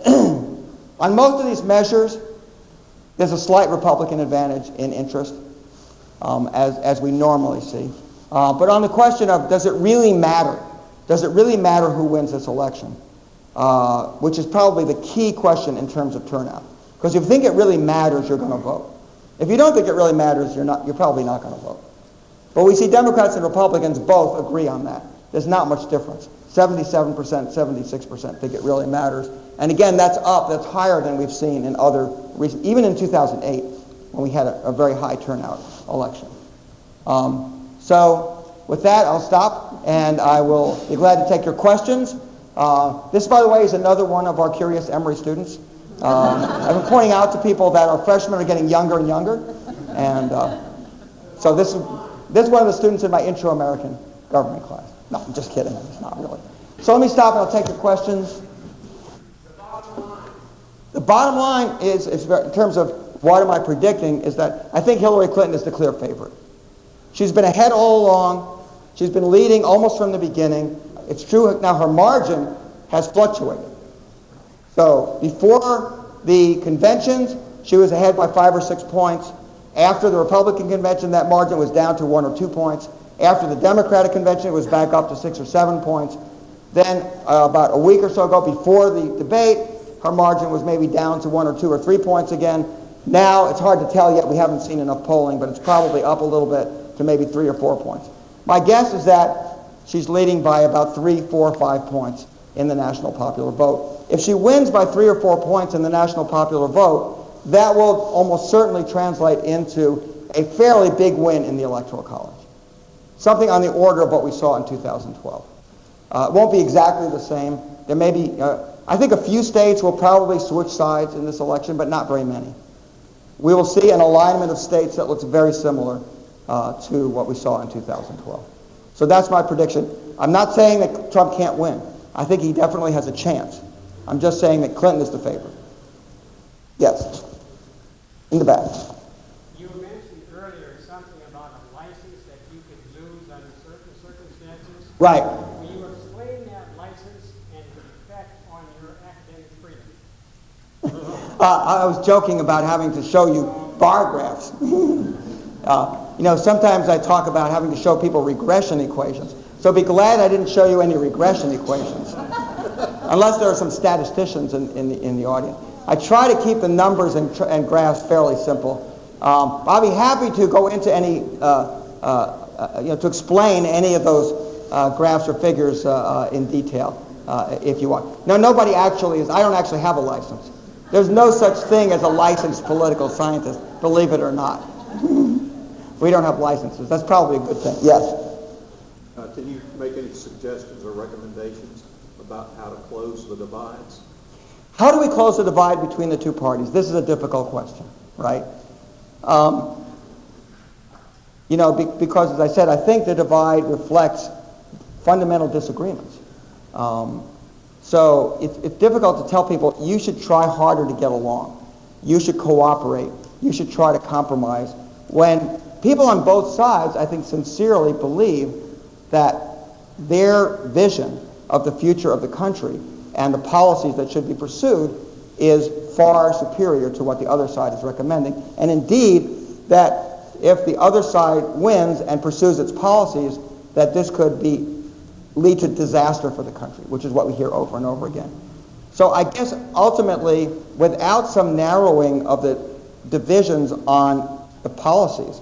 On most of these measures, there's a slight Republican advantage in interest, as we normally see. But on the question of does it really matter? Does it really matter who wins this election? Which is probably the key question in terms of turnout. Because if you think it really matters, you're going to vote. If you don't think it really matters, you're probably not going to vote. But we see Democrats and Republicans both agree on that. There's not much difference. 77%, 76% think it really matters. And again, that's higher than we've seen in other recent, even in 2008, when we had a very high turnout election. So with that, I'll stop, and I will be glad to take your questions. This, by the way, is another one of our Curious Emory students. I've been pointing out to people that our freshmen are getting younger and younger, and so this is one of the students in my Intro American Government class. No, I'm just kidding. It's not really. So let me stop and I'll take your questions. The bottom line is in terms of what am I predicting, is that I think Hillary Clinton is the clear favorite. She's been ahead all along. She's been leading almost from the beginning. It's true now her margin has fluctuated. So before the conventions, she was ahead by 5 or 6 points. After the Republican convention, that margin was down to 1 or 2 points. After the Democratic convention, it was back up to 6 or 7 points. Then about a week or so ago, before the debate, her margin was maybe down to 1 or 2 or 3 points again. Now, it's hard to tell yet. We haven't seen enough polling, but it's probably up a little bit to maybe 3 or 4 points. My guess is that she's leading by about 3, 4, 5 points in the national popular vote. If she wins by 3 or 4 points in the national popular vote, that will almost certainly translate into a fairly big win in the Electoral College. Something on the order of what we saw in 2012. It won't be exactly the same. There may be, I think a few states will probably switch sides in this election, but not very many. We will see an alignment of states that looks very similar to what we saw in 2012. So that's my prediction. I'm not saying that Trump can't win. I think he definitely has a chance. I'm just saying that Clinton is the favorite. Yes. In the back. You mentioned earlier something about a license that you could lose under certain circumstances. Right. Will you explain that license and its effect on your academic freedom? I was joking about having to show you bar graphs. Sometimes I talk about having to show people regression equations. So be glad I didn't show you any regression equations, unless there are some statisticians in the audience. I try to keep the numbers and graphs fairly simple. I'll be happy to go into any, to explain any of those graphs or figures in detail if you want. No, nobody actually is. I don't actually have a license. There's no such thing as a licensed political scientist, believe it or not. We don't have licenses. That's probably a good thing. Yes? Can you make any suggestions or recommendations about how to close the divides? How do we close the divide between the two parties? This is a difficult question, right? Because as I said, I think the divide reflects fundamental disagreements. So it's difficult to tell people, you should try harder to get along. You should cooperate. You should try to compromise. When people on both sides, I think, sincerely believe that their vision of the future of the country and the policies that should be pursued is far superior to what the other side is recommending. And indeed, that if the other side wins and pursues its policies, that this could lead to disaster for the country, which is what we hear over and over again. So I guess ultimately, without some narrowing of the divisions on the policies,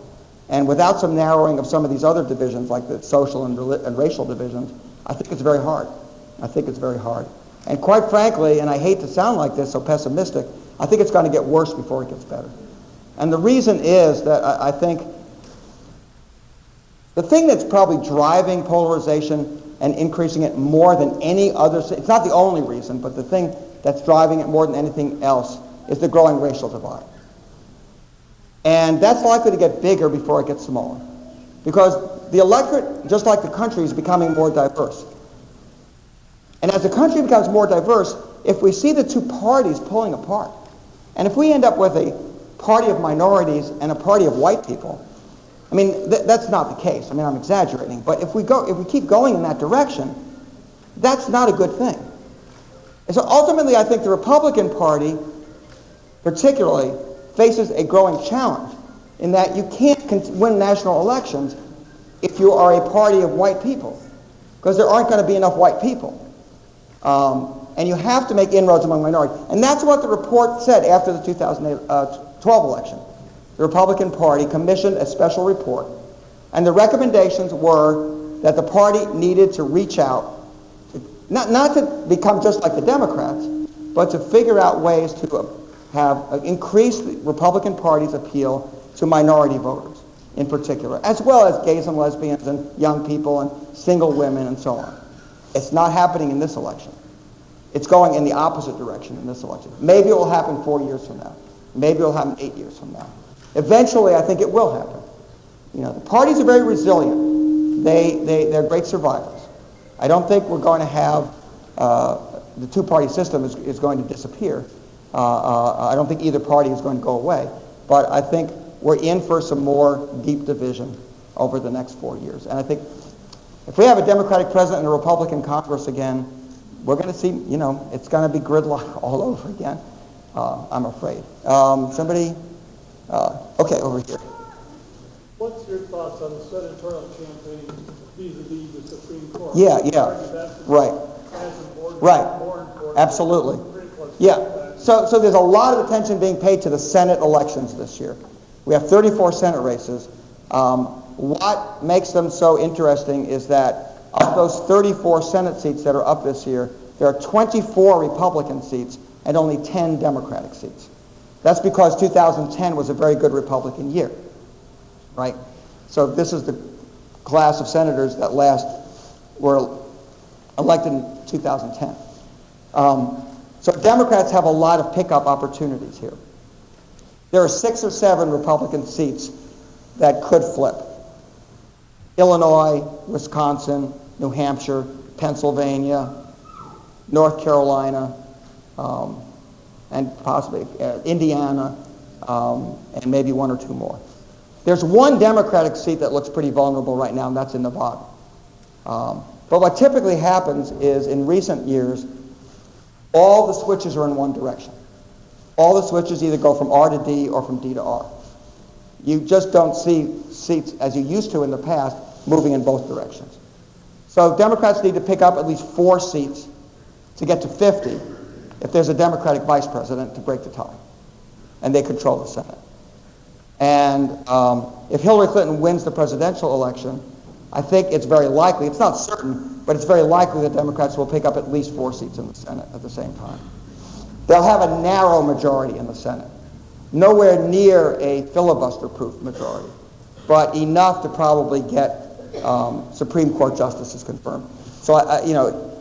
and without some narrowing of some of these other divisions, like the social and racial divisions, I think it's very hard. I think it's very hard. And quite frankly, and I hate to sound like this, so pessimistic, I think it's going to get worse before it gets better. And the reason is that I think the thing that's probably driving polarization and increasing it more than any other, it's not the only reason, but the thing that's driving it more than anything else is the growing racial divide. And that's likely to get bigger before it gets smaller. Because the electorate, just like the country, is becoming more diverse. And as the country becomes more diverse, if we see the two parties pulling apart, and if we end up with a party of minorities and a party of white people, I mean, that's not the case. I mean, I'm exaggerating. But if we keep going in that direction, that's not a good thing. And so ultimately, I think the Republican Party, particularly, faces a growing challenge in that you can't win national elections if you are a party of white people, because there aren't going to be enough white people. And you have to make inroads among minorities. And that's what the report said after the 2012 election. The Republican Party commissioned a special report, and the recommendations were that the party needed to reach out, not to become just like the Democrats, but to figure out ways to increase the Republican Party's appeal to minority voters in particular, as well as gays and lesbians and young people and single women and so on. It's not happening in this election. It's going in the opposite direction in this election. Maybe it will happen 4 years from now. Maybe it will happen 8 years from now. Eventually, I think it will happen. You know, the parties are very resilient. They're great survivors. I don't think we're going to have the two-party system is going to disappear. I don't think either party is going to go away. But I think we're in for some more deep division over the next 4 years. And I think if we have a Democratic president and a Republican Congress again, we're going to see, you know, it's going to be gridlock all over again, I'm afraid. Okay, over here. What's your thoughts on the senatorial campaign vis-a-vis the Supreme Court? Yeah, right. As important, Right. more important. Absolutely. Yeah. So there's a lot of attention being paid to the Senate elections this year. We have 34 Senate races. What makes them so interesting is that of those 34 Senate seats that are up this year, there are 24 Republican seats and only 10 Democratic seats. That's because 2010 was a very good Republican year, right? So this is the class of senators that were elected in 2010. So Democrats have a lot of pickup opportunities here. There are 6 or 7 Republican seats that could flip. Illinois, Wisconsin, New Hampshire, Pennsylvania, North Carolina, and possibly Indiana, and maybe 1 or 2 more. There's one Democratic seat that looks pretty vulnerable right now, and that's in Nevada. But what typically happens is, in recent years, all the switches are in one direction. All the switches either go from R to D or from D to R. You just don't see seats, as you used to in the past, moving in both directions. So Democrats need to pick up at least 4 seats to get to 50 if there's a Democratic vice president to break the tie. And they control the Senate. And if Hillary Clinton wins the presidential election, I think it's very likely, it's not certain, but it's very likely that Democrats will pick up at least 4 seats in the Senate at the same time. They'll have a narrow majority in the Senate. Nowhere near a filibuster-proof majority, but enough to probably get Supreme Court justices confirmed. So,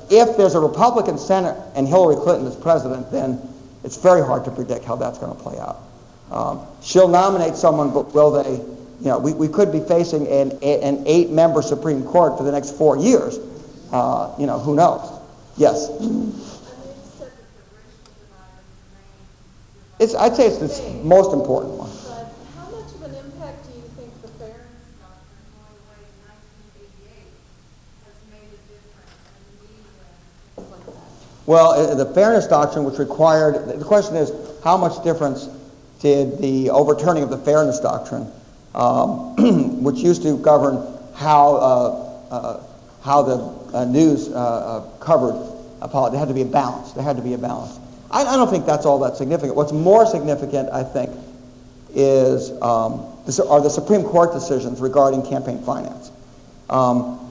if there's a Republican Senate and Hillary Clinton is president, then it's very hard to predict how that's going to play out. She'll nominate someone, but will they? We could be facing an 8-member Supreme Court for the next 4 years. Who knows? Yes. I'd say it's the most important one. But how much of an impact do you think the fairness doctrine going away in 1988 has made a difference in the media and things like that? Well, the fairness doctrine, which required, the question is, how much difference did the overturning of the fairness doctrine, which used to govern how the news covered politics, there had to be a balance. There had to be a balance. I don't think that's all that significant. What's more significant, I think, are the Supreme Court decisions regarding campaign finance.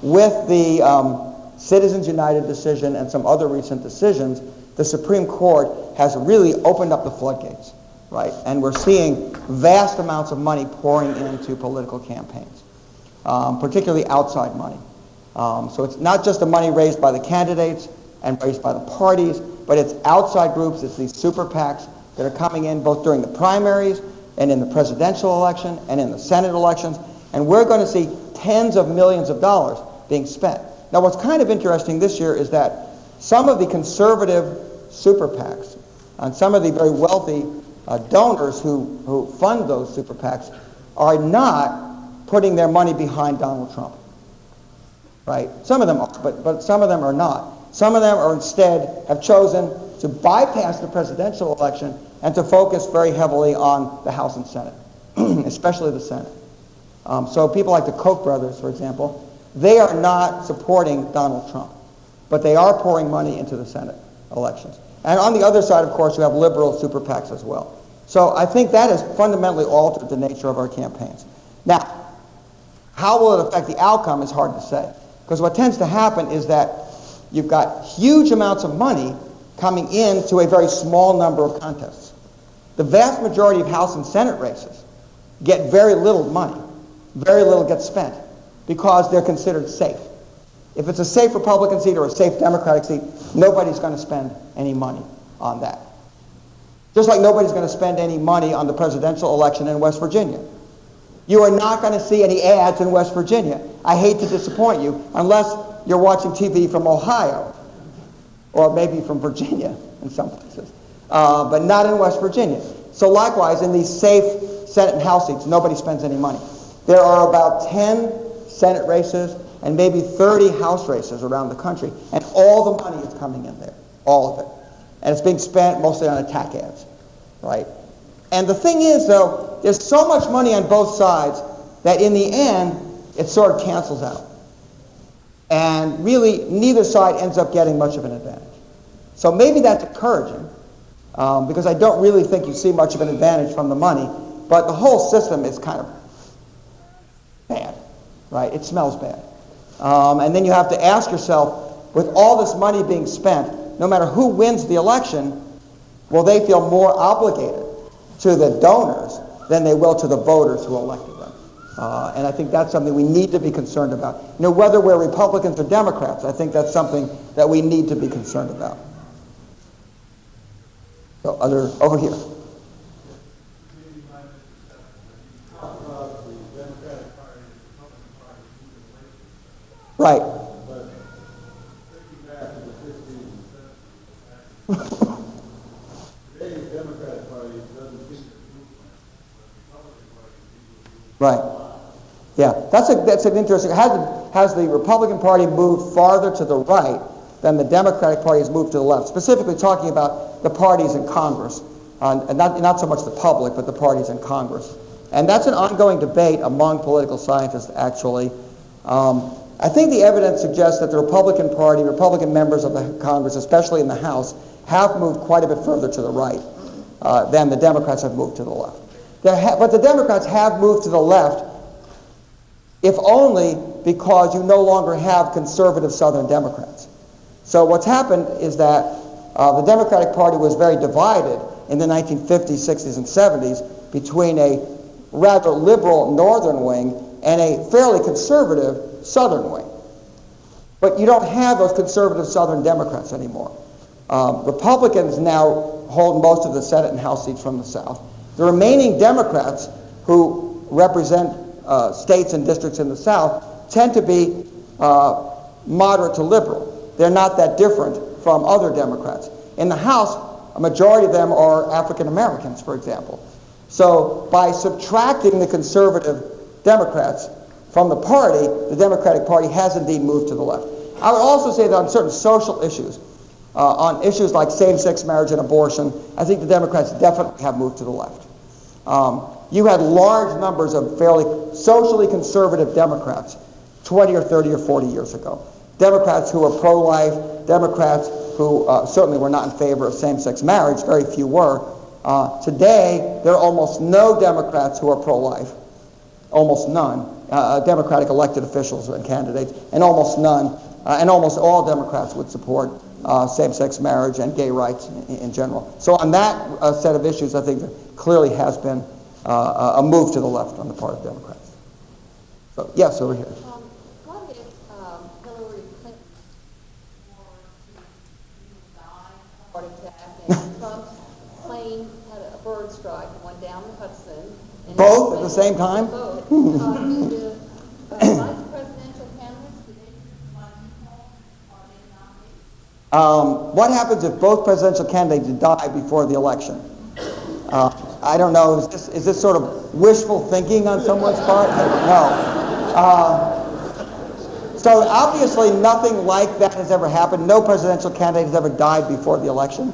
With the Citizens United decision and some other recent decisions, the Supreme Court has really opened up the floodgates, right? And we're seeing vast amounts of money pouring into political campaigns, particularly outside money. So it's not just the money raised by the candidates and raised by the parties, but it's outside groups, it's these super PACs that are coming in both during the primaries and in the presidential election and in the Senate elections, and we're going to see tens of millions of dollars being spent. Now what's kind of interesting this year is that some of the conservative super PACs and some of the very wealthy donors who fund those super PACs are not putting their money behind Donald Trump. Right? Some of them are, but some of them are not. Some of them are instead have chosen to bypass the presidential election and to focus very heavily on the House and Senate, especially the Senate. So people like the Koch brothers, for example, they are not supporting Donald Trump, but they are pouring money into the Senate elections. And on the other side, of course, you have liberal super PACs as well. So I think that has fundamentally altered the nature of our campaigns. Now, how will it affect the outcome is hard to say. Because what tends to happen is that you've got huge amounts of money coming into a very small number of contests. The vast majority of House and Senate races get very little money. Very little gets spent because they're considered safe. If it's a safe Republican seat or a safe Democratic seat, nobody's going to spend any money on that. Just like nobody's going to spend any money on the presidential election in West Virginia. You are not going to see any ads in West Virginia. I hate to disappoint you, unless you're watching TV from Ohio, or maybe from Virginia in some places, but not in West Virginia. So likewise, in these safe Senate and House seats, nobody spends any money. There are about 10 Senate races and maybe 30 House races around the country, and all the money is coming in there, all of it. And it's being spent mostly on attack ads, right? And the thing is, though, there's so much money on both sides that in the end, it sort of cancels out. And really, neither side ends up getting much of an advantage. So maybe that's encouraging, because I don't really think you see much of an advantage from the money, but the whole system is kind of bad, right? It smells bad. And then you have to ask yourself, with all this money being spent, no matter who wins the election, will they feel more obligated to the donors than they will to the voters who elected them? And I think that's something we need to be concerned about. You know, whether we're Republicans or Democrats, I think that's something that we need to be concerned about. So, over here. Right. Right. Yeah, that's an interesting. Has the Republican Party moved farther to the right than the Democratic Party has moved to the left? Specifically talking about the parties in Congress, and not so much the public, but the parties in Congress. And that's an ongoing debate among political scientists, actually. I think the evidence suggests that the Republican Party, Republican members of the Congress, especially in the House, have moved quite a bit further to the right than the Democrats have moved to the left. But the Democrats have moved to the left, if only because you no longer have conservative Southern Democrats. So what's happened is that the Democratic Party was very divided in the 1950s, 60s, and 70s between a rather liberal northern wing and a fairly conservative southern wing. But you don't have those conservative Southern Democrats anymore. Republicans now hold most of the Senate and House seats from the South. The remaining Democrats who represent states and districts in the South tend to be moderate to liberal. They're not that different from other Democrats. In the House, a majority of them are African Americans, for example. So by subtracting the conservative Democrats from the party, the Democratic Party has indeed moved to the left. I would also say that on certain social issues, on issues like same-sex marriage and abortion, I think the Democrats definitely have moved to the left. You had large numbers of fairly socially conservative Democrats 20 or 30 or 40 years ago. Democrats who were pro-life, Democrats who certainly were not in favor of same-sex marriage, very few were. Today, there are almost no Democrats who are pro-life, almost none, Democratic elected officials and candidates, and almost none and almost all Democrats would support same-sex marriage and gay rights in general. So on that set of issues, I think there clearly has been a move to the left on the part of Democrats. So, yes, over here. What if Hillary Clinton were to die of a heart attack and Trump's plane had a bird strike and went down the Hudson? And Both at the same time? Both. Do the vice presidential candidates, do they choose by default? Are they nominees? What happens if both presidential candidates die before the election? I don't know. Is this sort of wishful thinking on someone's part? No. So obviously nothing like that has ever happened. No presidential candidate has ever died before the election.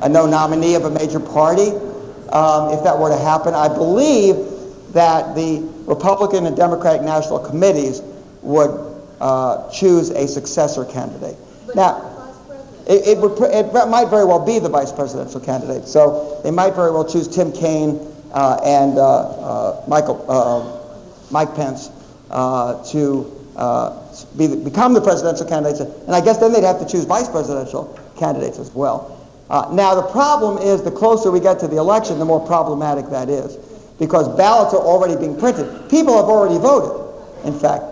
No nominee of a major party. If that were to happen, I believe that the Republican and Democratic national committees would choose a successor candidate. But Now, not the vice president. it might very well be the vice presidential candidate. So they might very well choose Tim Kaine and Mike Pence to become the presidential candidates. And I guess then they'd have to choose vice presidential candidates as well. Now, the problem is the closer we get to the election, the more problematic that is, because ballots are already being printed. People have already voted, in fact.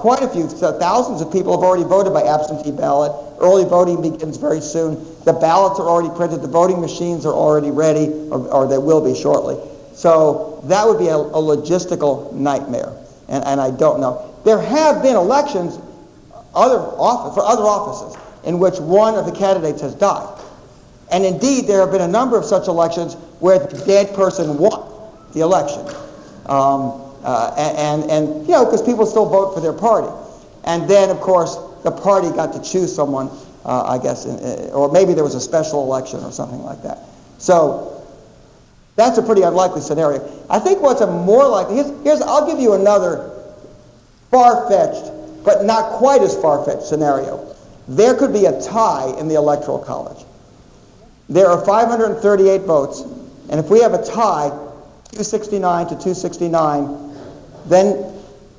Quite a few, thousands of people have already voted by absentee ballot. Early voting begins very soon. The ballots are already printed. The voting machines are already ready, or they will be shortly. So that would be a logistical nightmare, and I don't know. There have been elections for other offices in which one of the candidates has died. And indeed, there have been a number of such elections where the dead person won the election. And you know, because people still vote for their party. And then, of course, the party got to choose someone, I guess, or maybe there was a special election or something like that. So that's a pretty unlikely scenario. I think what's a more likely, I'll give you another far-fetched, but not quite as far-fetched scenario. There could be a tie in the Electoral College. There are 538 votes, and if we have a tie, 269 to 269, then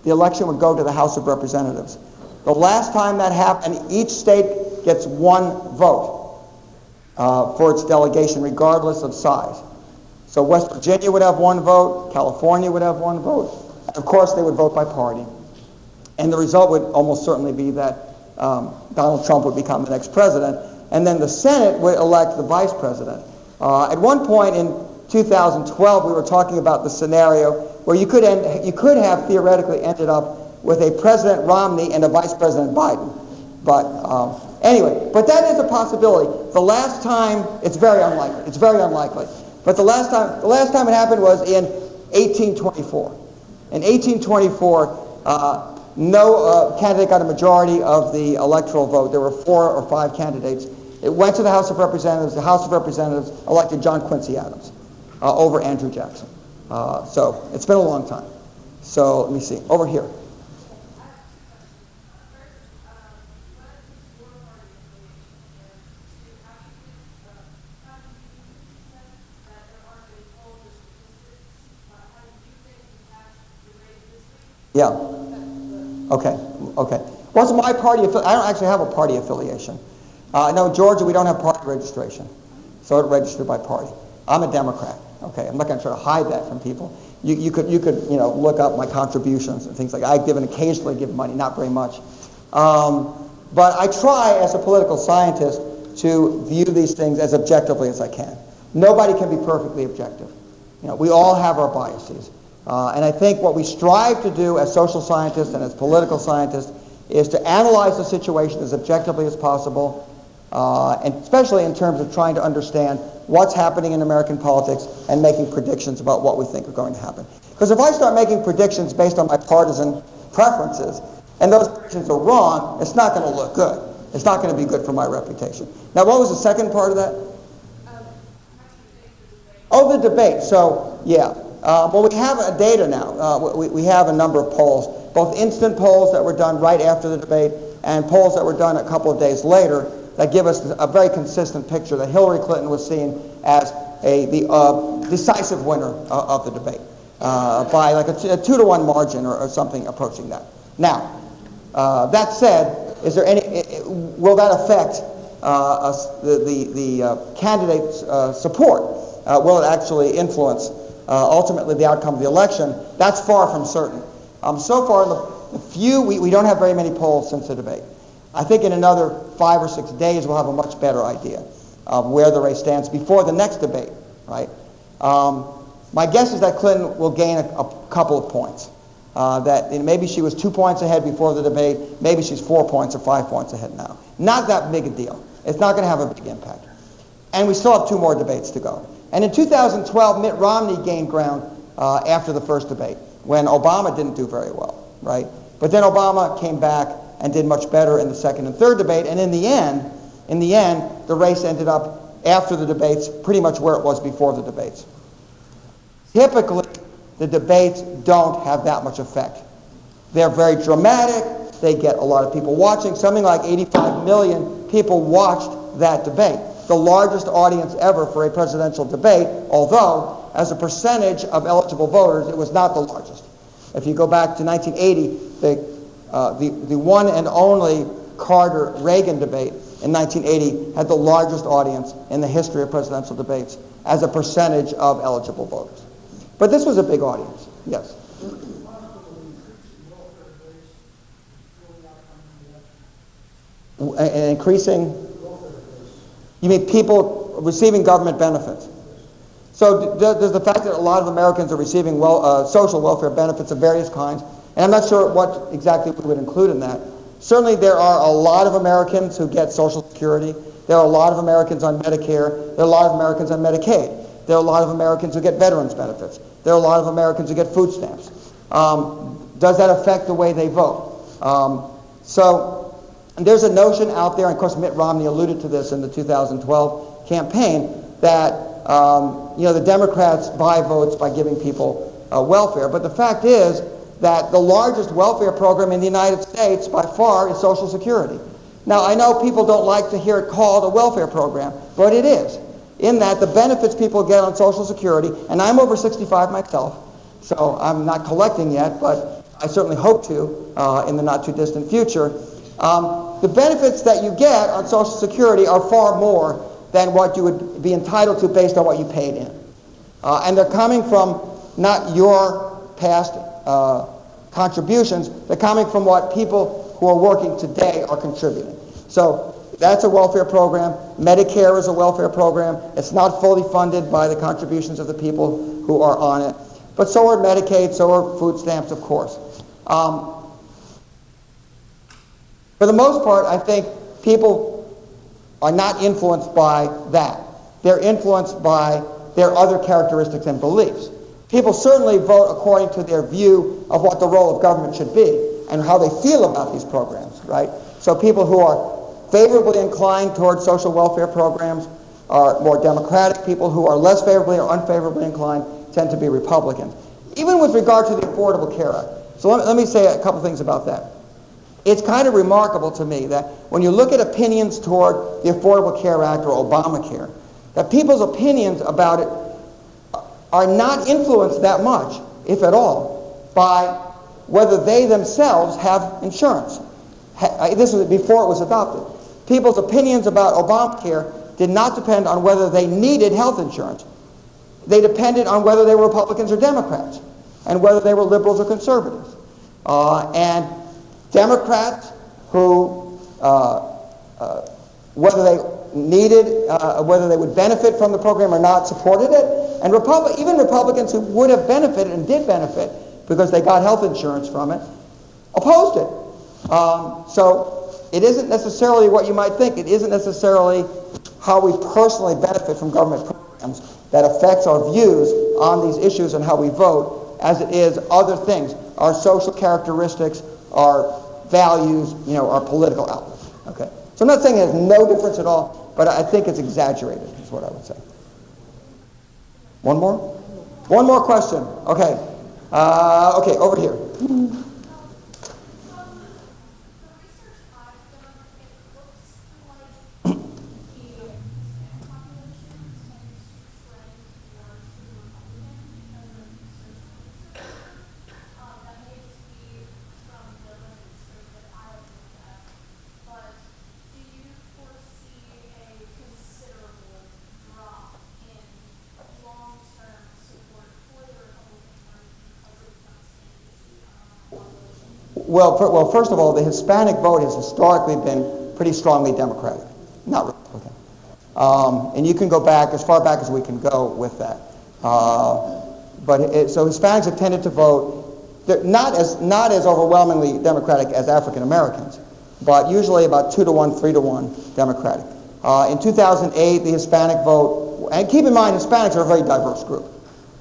the election would go to the House of Representatives. The last time that happened, each state gets one vote for its delegation, regardless of size. So West Virginia would have one vote, California would have one vote, and of course they would vote by party. And the result would almost certainly be that Donald Trump would become the next president, and then the Senate would elect the vice president. At one point in 2012, we were talking about the scenario where you could have theoretically ended up with a President Romney and a Vice President Biden. But anyway, but that is a possibility. The last time, it's very unlikely. It's very unlikely. But the last time it happened was in 1824. In 1824, no candidate got a majority of the electoral vote. There were 4 or 5 candidates. It went to the House of Representatives. The House of Representatives elected John Quincy Adams over Andrew Jackson. So it's been a long time. So let me see. Over here. Yeah. Okay. What's my party affiliation? I don't actually have a party affiliation. No, in Georgia, we don't have party registration. So it registered by party. I'm a Democrat. Okay, I'm not going to try to hide that from people. You could look up my contributions and things like that. Occasionally give money, not very much. But I try as a political scientist to view these things as objectively as I can. Nobody can be perfectly objective. We all have our biases. And I think what we strive to do as social scientists and as political scientists is to analyze the situation as objectively as possible, and especially in terms of trying to understand what's happening in American politics and making predictions about what we think are going to happen. Because if I start making predictions based on my partisan preferences, and those predictions are wrong, it's not going to look good. It's not going to be good for my reputation. Now, what was the second part of that? Oh, the debate. So, yeah. Well, we have data now. We have a number of polls, both instant polls that were done right after the debate and polls that were done a couple of days later that give us a very consistent picture that Hillary Clinton was seen as the decisive winner of the debate by like a 2-to-1 margin or something approaching that. Now, that said, Is there any? Will that affect the candidate's support? Will it actually influence ultimately the outcome of the election? That's far from certain. So far, in the few, we don't have very many polls since the debate. I think in another 5 or 6 days we'll have a much better idea of where the race stands before the next debate, right? My guess is that Clinton will gain a couple of points. That maybe she was 2 points ahead before the debate, maybe she's 4 points or 5 points ahead now. Not that big a deal. It's not going to have a big impact. And we still have 2 more debates to go. And in 2012, Mitt Romney gained ground after the first debate, when Obama didn't do very well, right? But then Obama came back and did much better in the second and third debate, and in the end, the race ended up after the debates pretty much where it was before the debates. Typically, the debates don't have that much effect. They're very dramatic. They get a lot of people watching. Something like 85 million people watched that debate, the largest audience ever for a presidential debate, although as a percentage of eligible voters, it was not the largest. If you go back to 1980, the one and only Carter-Reagan debate in 1980 had the largest audience in the history of presidential debates as a percentage of eligible voters. But this was a big audience, yes. An increasing, you mean people receiving government benefits? So there's the fact that a lot of Americans are receiving social welfare benefits of various kinds, and I'm not sure what exactly we would include in that. Certainly there are a lot of Americans who get Social Security. There are a lot of Americans on Medicare. There are a lot of Americans on Medicaid. There are a lot of Americans who get veterans benefits. There are a lot of Americans who get food stamps. Does that affect the way they vote? So there's a notion out there, and of course Mitt Romney alluded to this in the 2012 campaign, that the Democrats buy votes by giving people welfare. But the fact is that the largest welfare program in the United States by far is Social Security. Now, I know people don't like to hear it called a welfare program, but it is. In that the benefits people get on Social Security, and I'm over 65 myself, so I'm not collecting yet, but I certainly hope to in the not too distant future. The benefits that you get on Social Security are far more than what you would be entitled to based on what you paid in. And they're coming from not your past contributions, they're coming from what people who are working today are contributing. So that's a welfare program. Medicare is a welfare program. It's not fully funded by the contributions of the people who are on it. But so are Medicaid, so are food stamps, of course. For the most part, I think people are not influenced by that. They're influenced by their other characteristics and beliefs. People certainly vote according to their view of what the role of government should be and how they feel about these programs, right? So people who are favorably inclined towards social welfare programs are more Democratic. People who are less favorably or unfavorably inclined tend to be Republicans. Even with regard to the Affordable Care Act. So let me say a couple things about that. It's kind of remarkable to me that when you look at opinions toward the Affordable Care Act or Obamacare, that people's opinions about it are not influenced that much, if at all, by whether they themselves have insurance. This was before it was adopted. People's opinions about Obamacare did not depend on whether they needed health insurance. They depended on whether they were Republicans or Democrats, and whether they were liberals or conservatives. And Democrats who, whether they needed, whether they would benefit from the program or not, supported it. And even Republicans who would have benefited and did benefit because they got health insurance from it, opposed it. So it isn't necessarily what you might think. It isn't necessarily how we personally benefit from government programs that affects our views on these issues and how we vote, as it is other things, our social characteristics, our values, our political outlook. Okay. So I'm not saying it has no difference at all, but I think it's exaggerated, is what I would say. One more? One more question. Okay. Okay, over here. Well, first of all, the Hispanic vote has historically been pretty strongly Democratic, not Republican. And you can go back as far back as we can go with that. So Hispanics have tended to vote, they're not as overwhelmingly Democratic as African Americans, but usually about 2-to-1, 3-to-1 Democratic. In 2008, the Hispanic vote, and keep in mind, Hispanics are a very diverse group.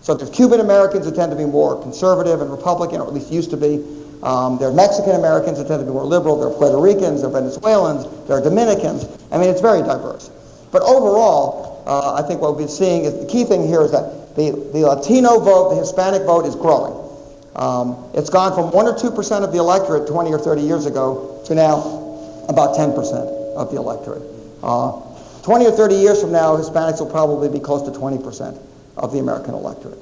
So there's Cuban Americans who tend to be more conservative and Republican, or at least used to be. There are Mexican Americans who tend to be more liberal. There are Puerto Ricans, there are Venezuelans, there are Dominicans. I mean, it's very diverse. But overall, I think what we've been seeing is the key thing here is that the Latino vote, the Hispanic vote is growing. It's gone from 1 or 2% of the electorate 20 or 30 years ago to now about 10% of the electorate. 20 or 30 years from now, Hispanics will probably be close to 20% of the American electorate.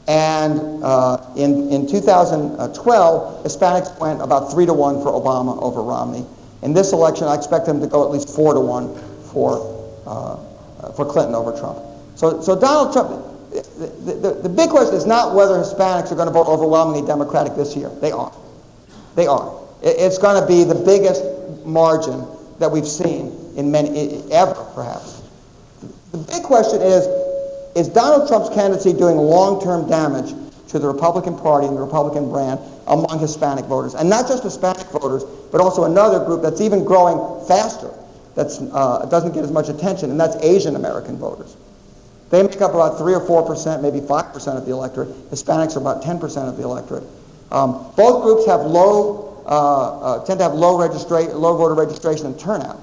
In 2012, Hispanics went about 3-to-1 for Obama over Romney. In this election, I expect them to go at least 4-to-1 for Clinton over Trump. So Donald Trump, the big question is not whether Hispanics are going to vote overwhelmingly Democratic this year. They are. They are. It's going to be the biggest margin that we've seen in ever, perhaps. The big question is Donald Trump's candidacy doing long-term damage to the Republican Party and the Republican brand among Hispanic voters? And not just Hispanic voters, but also another group that's even growing faster, that doesn't get as much attention, and that's Asian American voters. They make up about 3 or 4%, maybe 5% of the electorate. Hispanics are about 10% of the electorate. Both groups have tend to have low voter registration and turnout.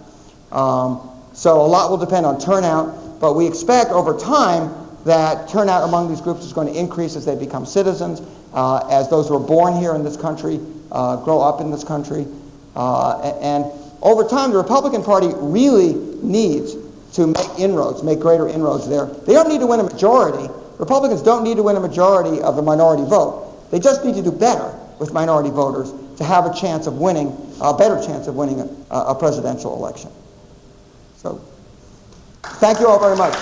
So a lot will depend on turnout, but we expect over time that turnout among these groups is going to increase as they become citizens, as those who are born here in this country grow up in this country. And over time, the Republican Party really needs to make greater inroads there. They don't need to win a majority. Republicans don't need to win a majority of the minority vote. They just need to do better with minority voters to have a chance of winning, a better chance of winning a presidential election. So, thank you all very much.